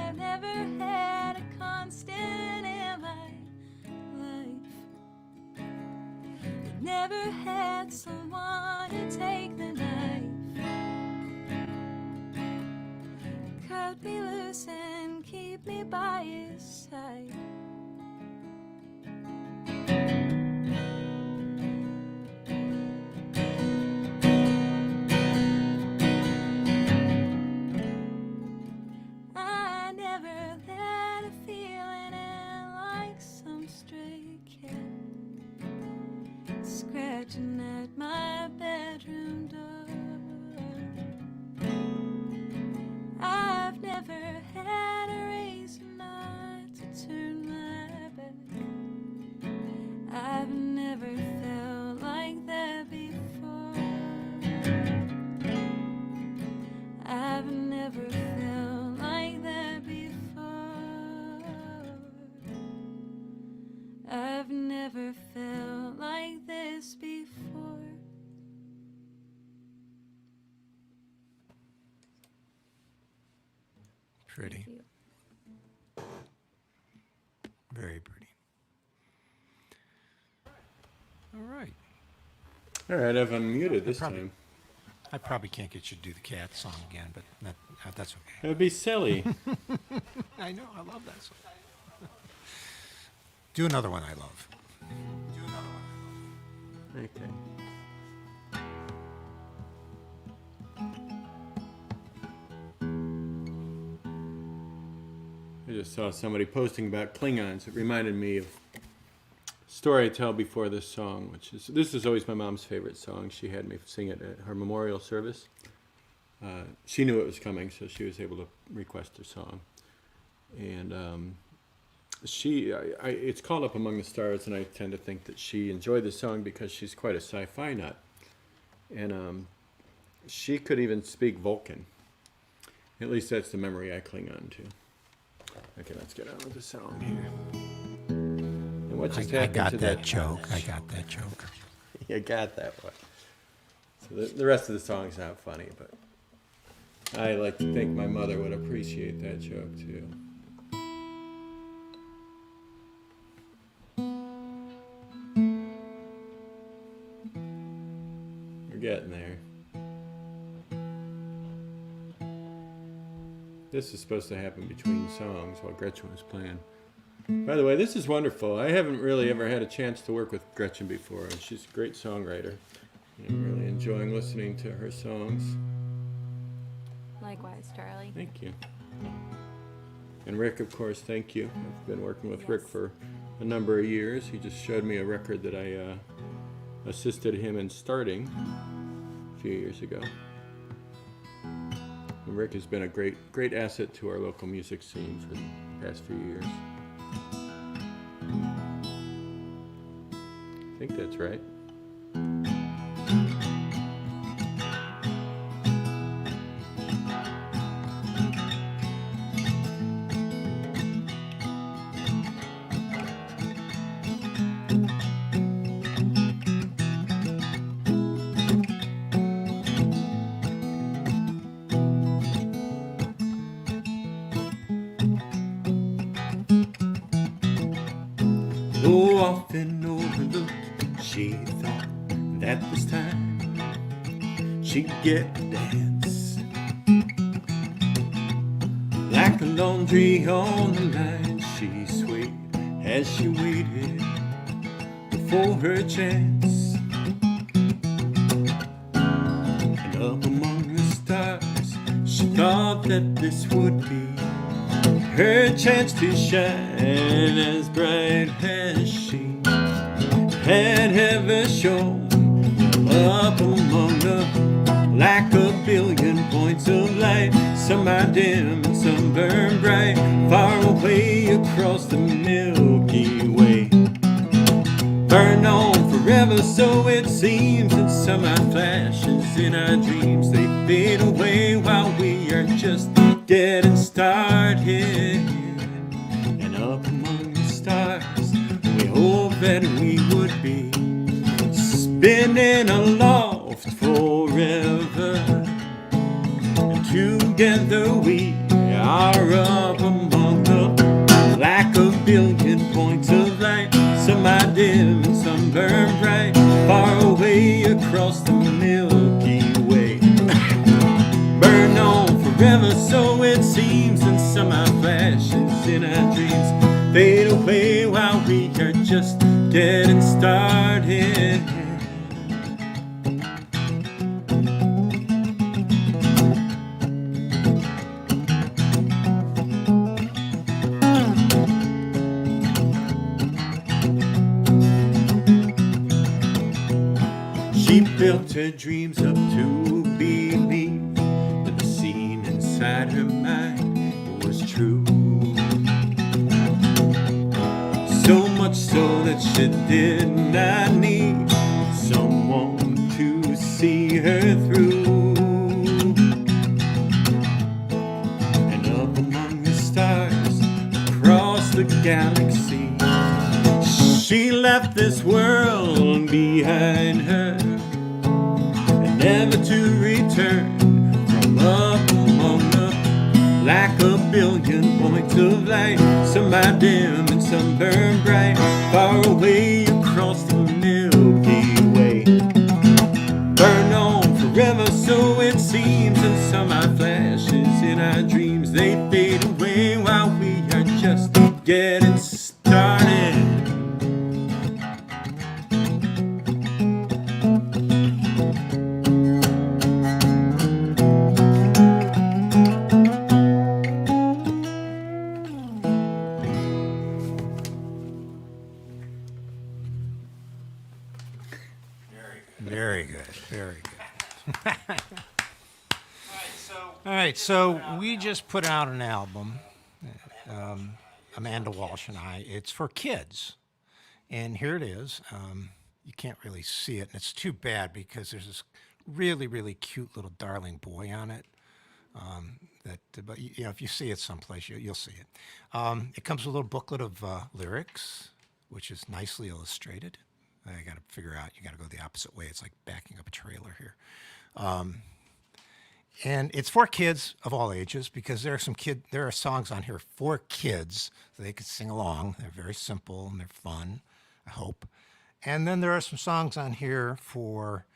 I've never had a constant in my life. I've never had someone to take the knife, cut me loose and keep me by his side. I never let a feeling in like some stray cat scratching at my bedroom door. I've never had a reason not to turn my back. I've never felt like that before. felt like this before. Pretty. Thank you. Very pretty. All right. All right, I've unmuted this Probably. time. I probably can't get you to do the cat song again, but that's okay. That would be silly. I know, I love that song. Do another one I love. Okay. I just saw somebody posting about Klingons. It reminded me of a story I tell before this song, this is always my mom's favorite song. She had me sing it at her memorial service. She knew it was coming, so she was able to request a song. And it's called Up Among the Stars, and I tend to think that she enjoyed the song because she's quite a sci-fi nut. And she could even speak Vulcan. At least that's the memory I cling on to. Okay, let's get on with the song here. And what just I happened got to that joke. I got that joke. You got that one. So the rest of the song's not funny, but I like to think my mother would appreciate that joke too. We're getting there. This is supposed to happen between songs while Gretchen was playing. By the way, this is wonderful. I haven't really ever had a chance to work with Gretchen before, and she's a great songwriter. I'm really enjoying listening to her songs. Likewise, Charlie. Thank you. And Rick, of course, thank you. I've been working with Rick Yes. for a number of years. He just showed me a record that I assisted him in starting a few years ago. And Rick has been a great asset to our local music scene for the past few years. I think that's right. Though often overlooked, she thought that this time she'd get a dance. Like a laundry on the line, she swayed as she waited for her chance. And up among the stars, she thought that this would be her chance to shine as bright as she had ever shown. Up among the like a billion points of light, some are dim and some burn bright, far away across the Milky Way. Burn on forever, so it seems, and some are flashes in our dreams. They fade away while we are just getting started. And up among the stars, we hope that we would be spinning aloft forever. And together we are up among the like a billion points of light. Some are dim and some burn bright, far away across the Milky Way. Burn on forever, so it seems, and some are flashes in our dreams. Fade away while we are just getting started. She built her dreams up to believe that the scene inside her mind was true. So much so that she did not need someone to see her through. And up among the stars, across the galaxy, She left this world behind her, and never to return. From up among the like a billion points of light, some are dim and some burn bright, far away across the Milky Way. Burn on forever, so it seems, and some are flashes in our dreams. They fade away while we are just getting started. Very good, very good. All right, so we just put out an album, Amanda Walsh and I. It's for kids, and here it is. You can't really see it, and it's too bad because there's this really, really cute little darling boy on it. But you know, if you see it someplace, you'll see it. It comes with a little booklet of lyrics, which is nicely illustrated. I got to figure out, you got to go the opposite way. It's like backing up a trailer here. And it's for kids of all ages because there are songs on here for kids so they can sing along. They're very simple and they're fun, I hope. And then there are some songs on here for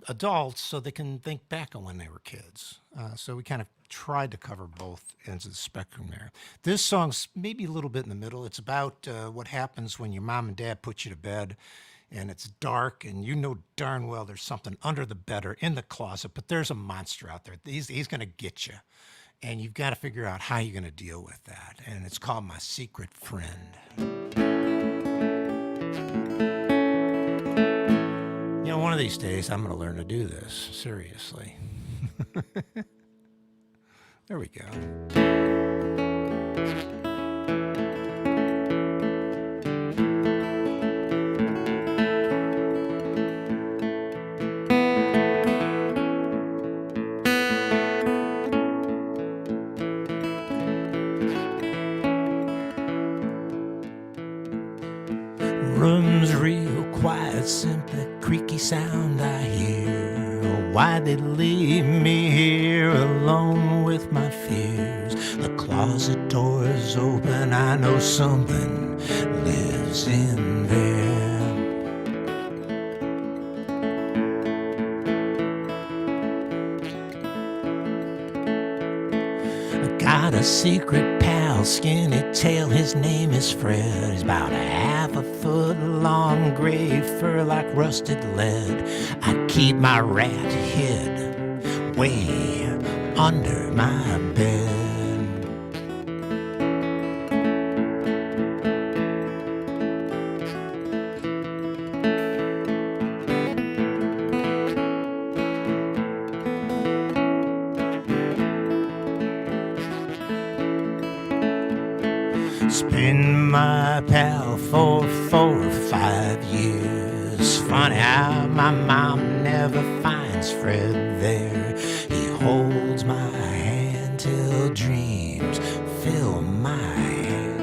adults so they can think back on when they were kids. So we kind of tried to cover both ends of the spectrum there. This song's maybe a little bit in the middle. It's about what happens when your mom and dad put you to bed and it's dark and you know darn well there's something under the bed or in the closet, but there's a monster out there. He's going to get you. And you've got to figure out how you're going to deal with that. And it's called My Secret Friend. You know, one of these days I'm going to learn to do this, seriously. There we go. Room's real quiet, simply creaky sound I hear. Why'd they leave me here alone with my fears? The closet door is open, I know something lives in there. I got a secret pal, skinny tail, his name is Fred. He's about a half a foot long, gray fur like rusted lead. I keep my rat hid way under my bed. It's been my pal for 4 or 5 years. Funny how my mom never finds Fred there. He holds my hand till dreams fill my head.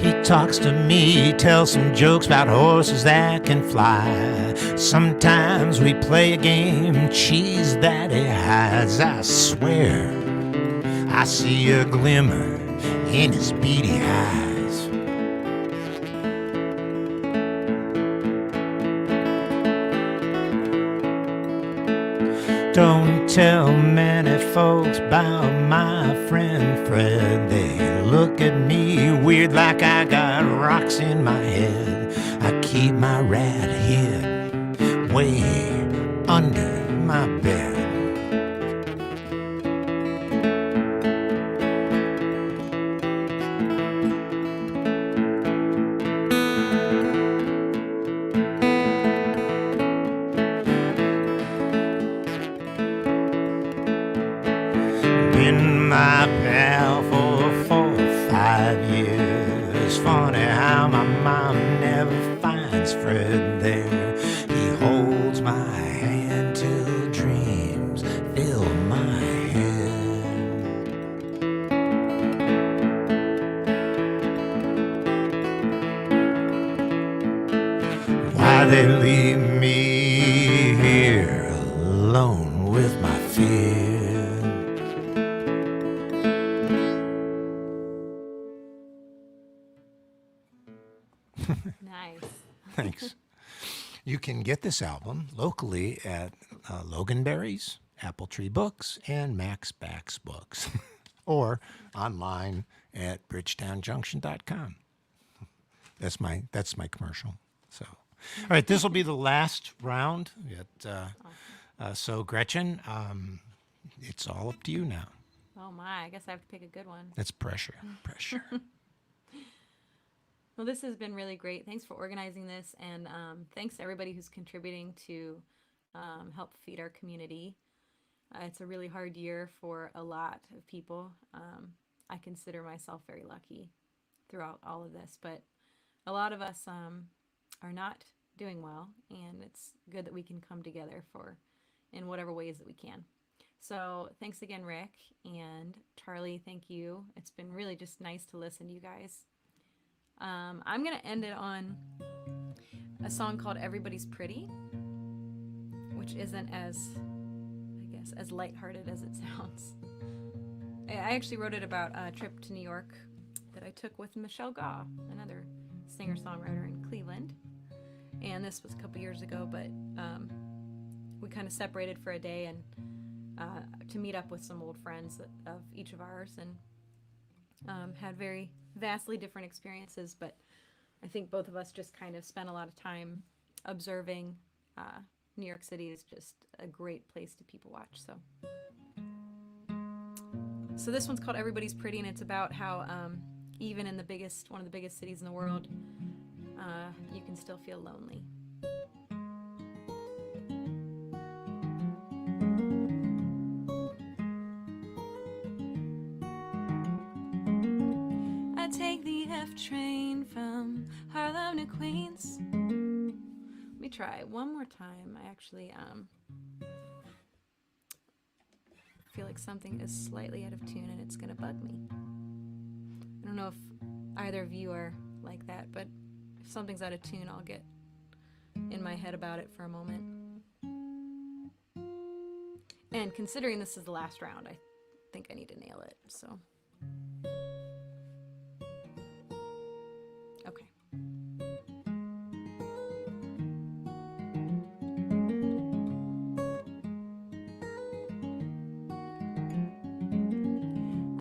He talks to me, tells some jokes about horses that can fly. Sometimes we play a game, cheese that he hides. I swear I see a glimmer in his beady eyes. Don't tell many folks about my friend Fred. They look at me weird like I got rocks in my head. I keep my rat hid way under my bed. Been my pal for 4 or 5 years. Funny how my mom never finds Fred there. He holds my hand till dreams fill my they leave me here alone with my fear. Nice. Thanks. You can get this album locally at Loganberry's, Apple Tree Books, and Max Bax Books, or online at bridgetownjunction.com. That's my commercial. So, all right, this will be the last round. So, Gretchen, it's all up to you now. Oh my, I guess I have to pick a good one. That's pressure. Pressure. Well, this has been really great. Thanks for organizing this, and thanks to everybody who's contributing to help feed our community. It's a really hard year for a lot of people. I consider myself very lucky throughout all of this, but a lot of us are not doing well, and it's good that we can come together in whatever ways that we can. So thanks again, Rick and Charlie. Thank you. It's been really just nice to listen to you guys. I'm going to end it on a song called Everybody's Pretty, which isn't as lighthearted as it sounds. I actually wrote it about a trip to New York that I took with Michelle Gaw, another singer-songwriter in Cleveland. And this was a couple years ago, but we kind of separated for a day and to meet up with some old friends of each of ours, and had very vastly different experiences, but I think both of us just kind of spent a lot of time observing. New York City is just a great place to people watch. So this one's called Everybody's Pretty, and it's about how even in one of the biggest cities in the world, you can still feel lonely. I take the F train from Harlem to Queens. Let me try one more time. I actually feel like something is slightly out of tune and it's gonna bug me. I don't know if either of you are like that, but if something's out of tune, I'll get in my head about it for a moment. And considering this is the last round, I think I need to nail it, so. Okay.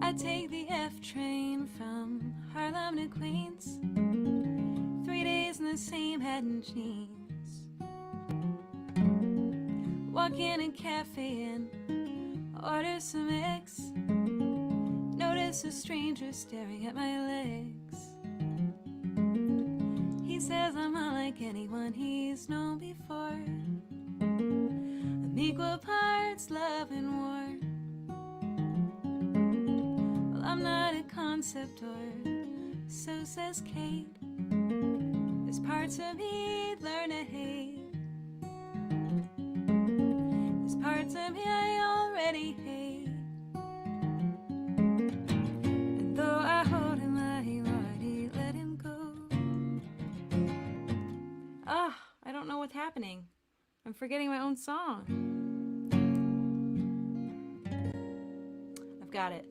I take the F train from Harlem to Queens. 3 days in the same hat and jeans. Walk in a cafe and order some eggs. Notice a stranger staring at my legs. He says I'm unlike anyone he's known before. I'm equal parts love and war. Well, I'm not a concept or so says Kate. There's parts of me learn to hate. There's parts of me I already hate. And though I hold him, I already let him go. I don't know what's happening. I'm forgetting my own song. I've got it.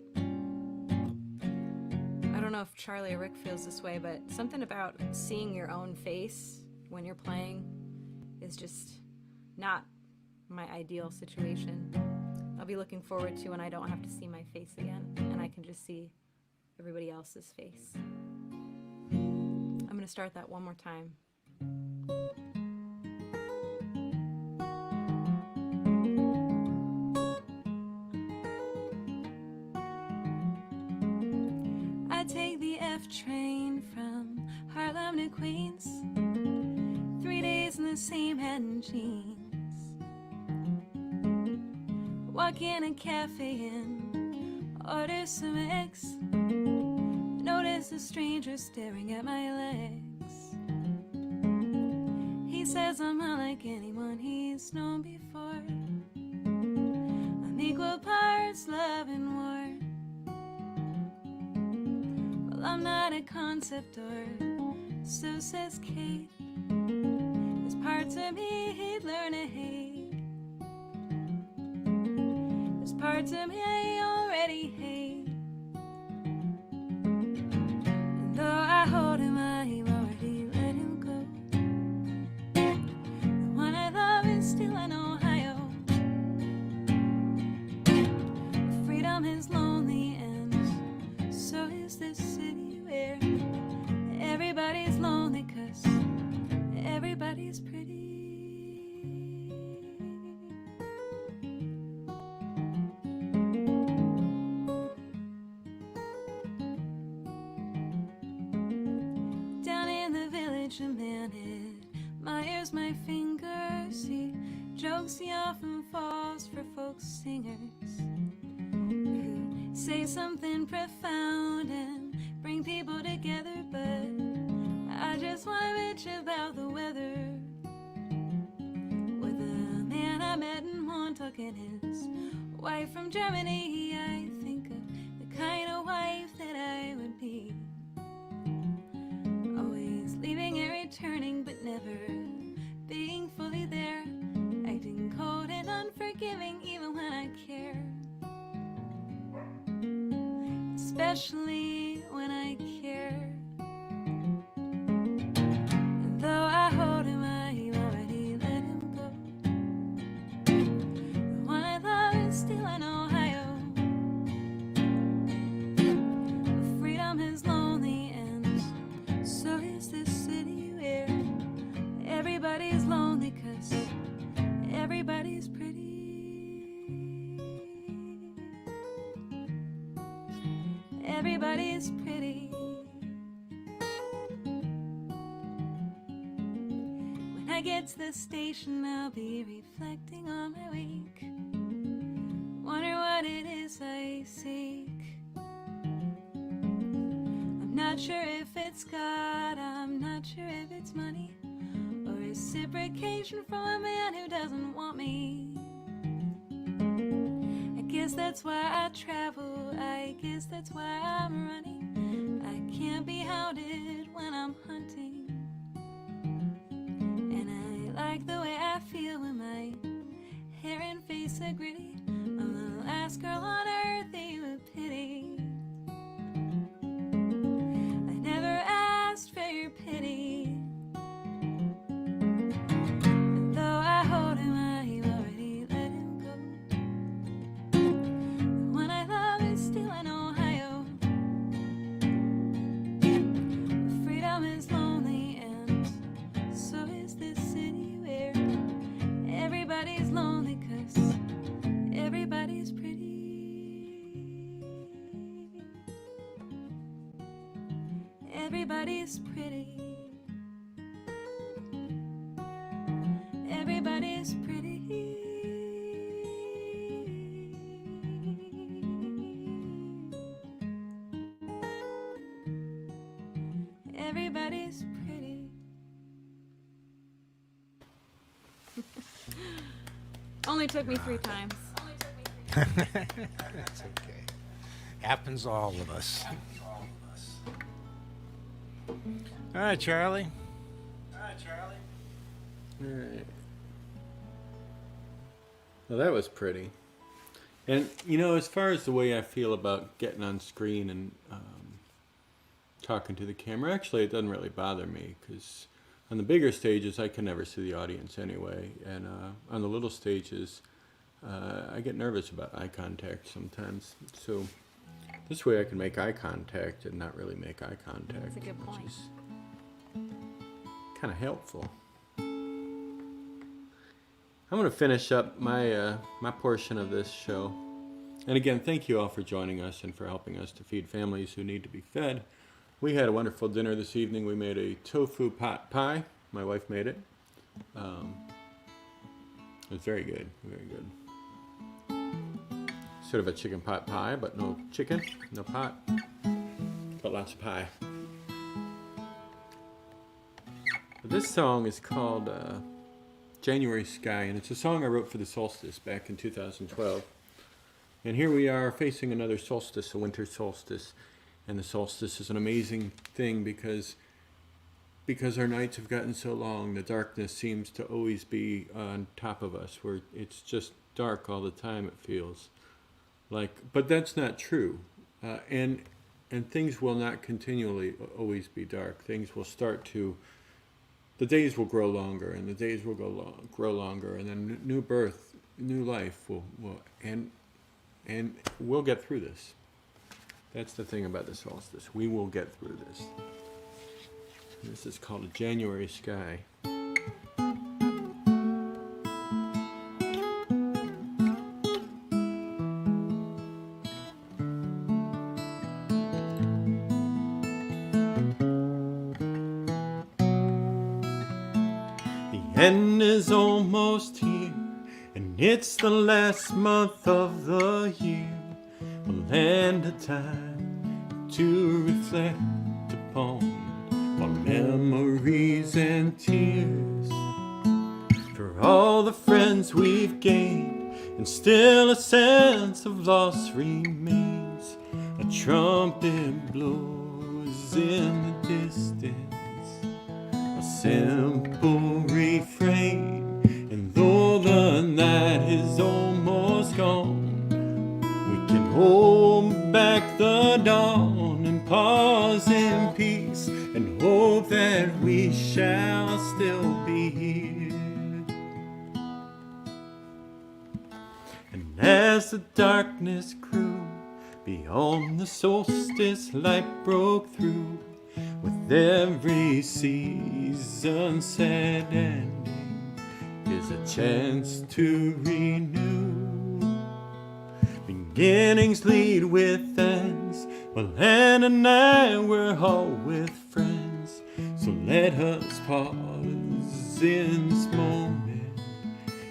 I don't know if Charlie or Rick feels this way, but something about seeing your own face when you're playing is just not my ideal situation. I'll be looking forward to when I don't have to see my face again and I can just see everybody else's face. I'm going to start that one more time. I take the F train from Harlem to Queens. 3 days in the same hat and jeans. Walk in a cafe and order some eggs. Notice a stranger staring at my legs. He says I'm unlike anyone he's known before. I'm equal parts love and war. Well, I'm not a concept or so says Kate. There's parts parts of me he'd learn to hate. There's parts of me I already hate. And though I hold him, I've already let him go. The one I love is still in Ohio. Freedom is lonely, and so is this city where everybody's lonely 'cause everybody's pretty. Down in the village, a man admires my fingers. He jokes he often falls for folk singers who say something profound and bring people together, but I just want to bitch about the weather. With a man I met in Montauk and his wife from Germany, I think of the kind of wife that I would be. Always leaving and returning, but never being fully there. Acting cold and unforgiving even when I care. Especially when I care. And though I hold him, I've already let him go. The one I love is still in Ohio. Freedom is lonely, and so is this city where everybody's lonely 'cause everybody's pretty. Everybody's pretty. When I get to the station, I'll be reflecting on my week. Wonder what it is I seek. I'm not sure if it's God, I'm not sure if it's money, or reciprocation from a man who doesn't want me. I guess that's why I travel, I guess that's why I'm running. I can't be hounded when I'm hunting. And I like the way I feel when my hair and face are gritty. I'm the last girl on earth that you would pity. I never asked for your pity. And though I hold him, I've already let him go. The one I love is still in Ohio. Freedom is lonely, and so is this city where everybody's lonely 'cause everybody's pretty. Everybody's pretty. Everybody's pretty. Everybody's pretty. Only took me 3 times. That's okay. Happens to all of us. All right, Charlie. All right. Well, that was pretty. And, you know, as far as the way I feel about getting on screen and talking to the camera, actually, it doesn't really bother me because on the bigger stages, I can never see the audience anyway. And on the little stages, I get nervous about eye contact sometimes. So this way I can make eye contact and not really make eye contact. That's a good point. Which is kind of helpful. I'm going to finish up my my portion of this show. And again, thank you all for joining us and for helping us to feed families who need to be fed. We had a wonderful dinner this evening. We made a tofu pot pie. My wife made it. It was very good, very good. Sort of a chicken pot pie, but no chicken, no pot, but lots of pie. But this song is called January Sky, and it's a song I wrote for the solstice back in 2012. And here we are facing another solstice, a winter solstice. And the solstice is an amazing thing because because our nights have gotten so long, the darkness seems to always be on top of us, where it's just dark all the time, it feels like. But that's not true. And things will not continually always be dark. Things will start to, the days will grow longer, and the days will grow longer, and then new birth, new life will and we'll get through this. That's the thing about the solstice. We will get through this. This is called a January sky. The end is almost here, and it's the last month of the year. A land of time to reflect upon, our memories and tears. For all the friends we've gained, and still a sense of loss remains. A trumpet blows in the distance, a simple refrain. And though the night is almost gone, we can hold back the dawn and pause in peace and hope that we shall still be here. And as the darkness grew, beyond the solstice light broke through. With every season sad ending is a chance to renew. Beginnings lead with ends. Well, Anne and I were all with friends. So let us pause in this moment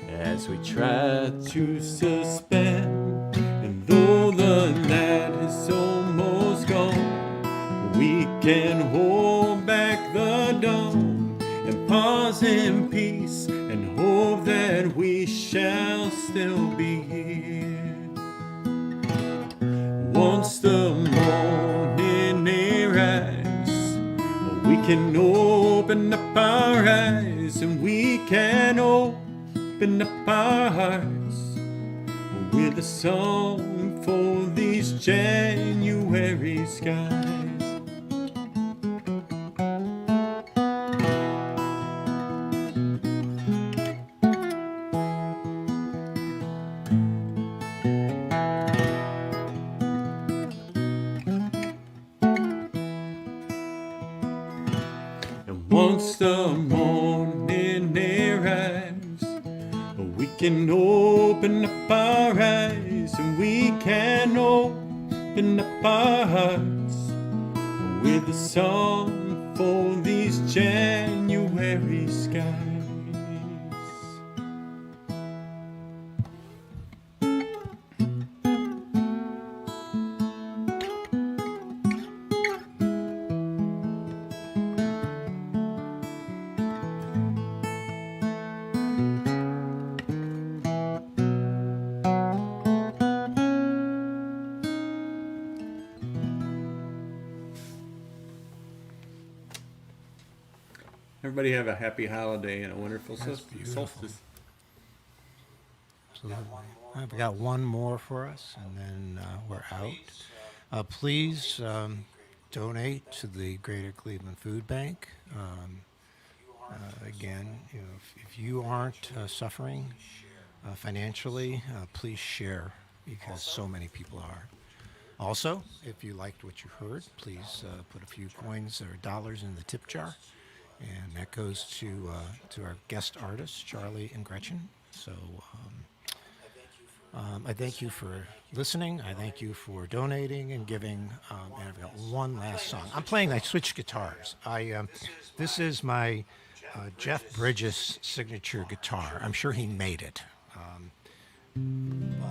as we try to suspend. And though the night is almost gone, we can hold back the dawn and pause in peace and hope that we shall still be here. Once the morning arrives, we can open up our eyes and we can open up our hearts with a song for these January skies. Once the morning arrives, we can open up our eyes and we can open up our hearts with a song for these January skies. Everybody have a happy holiday and a wonderful solstice. Absolutely. I've got one more for us, and then we're out. Please donate to the Greater Cleveland Food Bank. Again, if you aren't suffering financially, please share, because so many people are. Also, if you liked what you heard, please put a few coins or dollars in the tip jar. And that goes to our guest artists, Charlie and Gretchen. So I thank you for listening. I thank you for donating and giving. And I've got one last song. I switched guitars. This is my Jeff Bridges signature guitar. I'm sure he made it.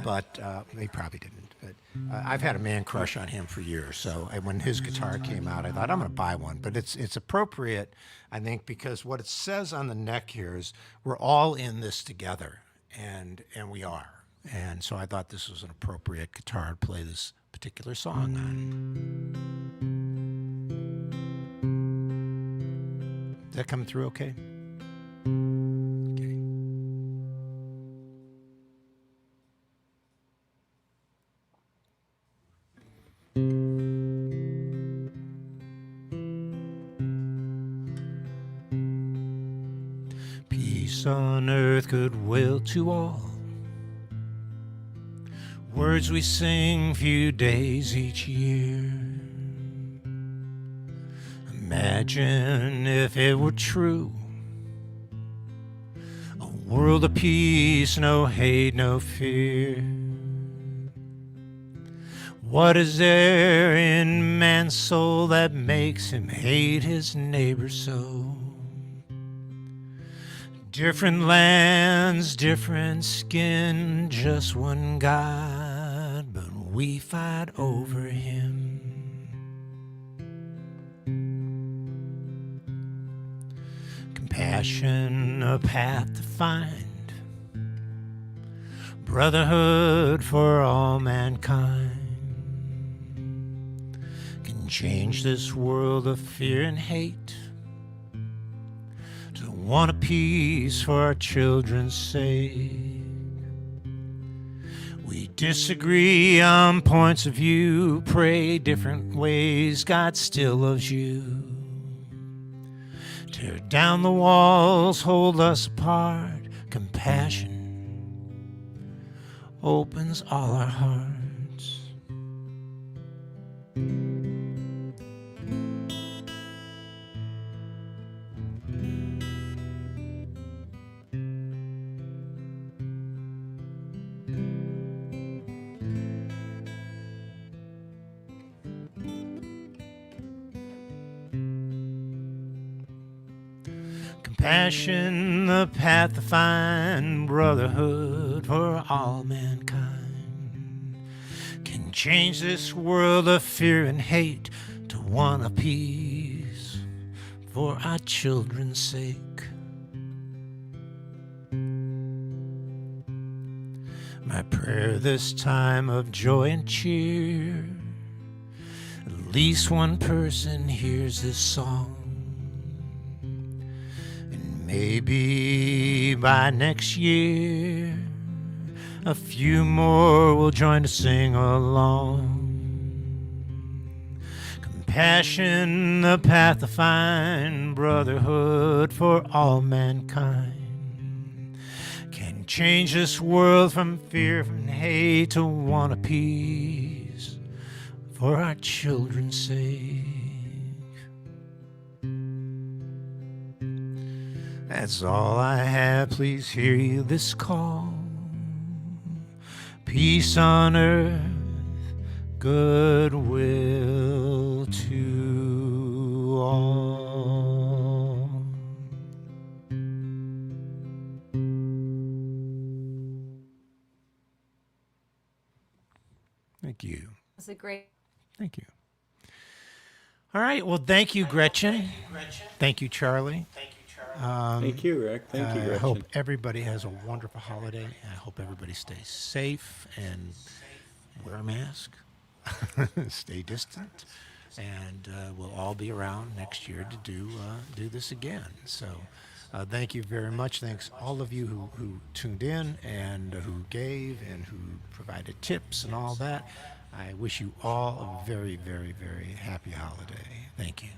But he probably didn't. But I've had a man crush on him for years. So when his guitar came out, I thought I'm going to buy one. But it's appropriate, I think, because what it says on the neck here is we're all in this together, and we are. And so I thought this was an appropriate guitar to play this particular song on. that coming through okay? Okay. Peace on earth, goodwill to all. Words we sing few days each year. Imagine if it were true. A world of peace, no hate, no fear. What is there in man's soul that makes him hate his neighbor so? Different lands, different skin, just one God, but we fight over him. Compassion, a path to find, brotherhood for all mankind, can change this world of fear and hate to want a peace for our children's sake. We disagree on points of view, pray different ways, God still loves you. Tear down the walls, hold us apart. Compassion opens all our hearts. Compassion, the path to find, brotherhood for all mankind, can change this world of fear and hate to one of peace for our children's sake. My prayer this time of joy and cheer, at least one person hears this song. Maybe by next year, a few more will join to sing along. Compassion, the path to find, brotherhood for all mankind, can change this world from fear and hate to want a peace for our children's sake. That's all I have, please hear you this call. Peace on earth, goodwill to all. Thank you. That's a great. Thank you. All right, well, thank you, Gretchen. Thank you, Charlie. Thank you, Rick. Thank you, I Gretchen. hope everybody has a wonderful holiday. I hope everybody stays safe and wear a mask, stay distant, and we'll all be around next year to do this again. So thank you very much. Thanks all of you who tuned in and who gave and who provided tips and all that. I wish you all a very, very, very happy holiday. Thank you.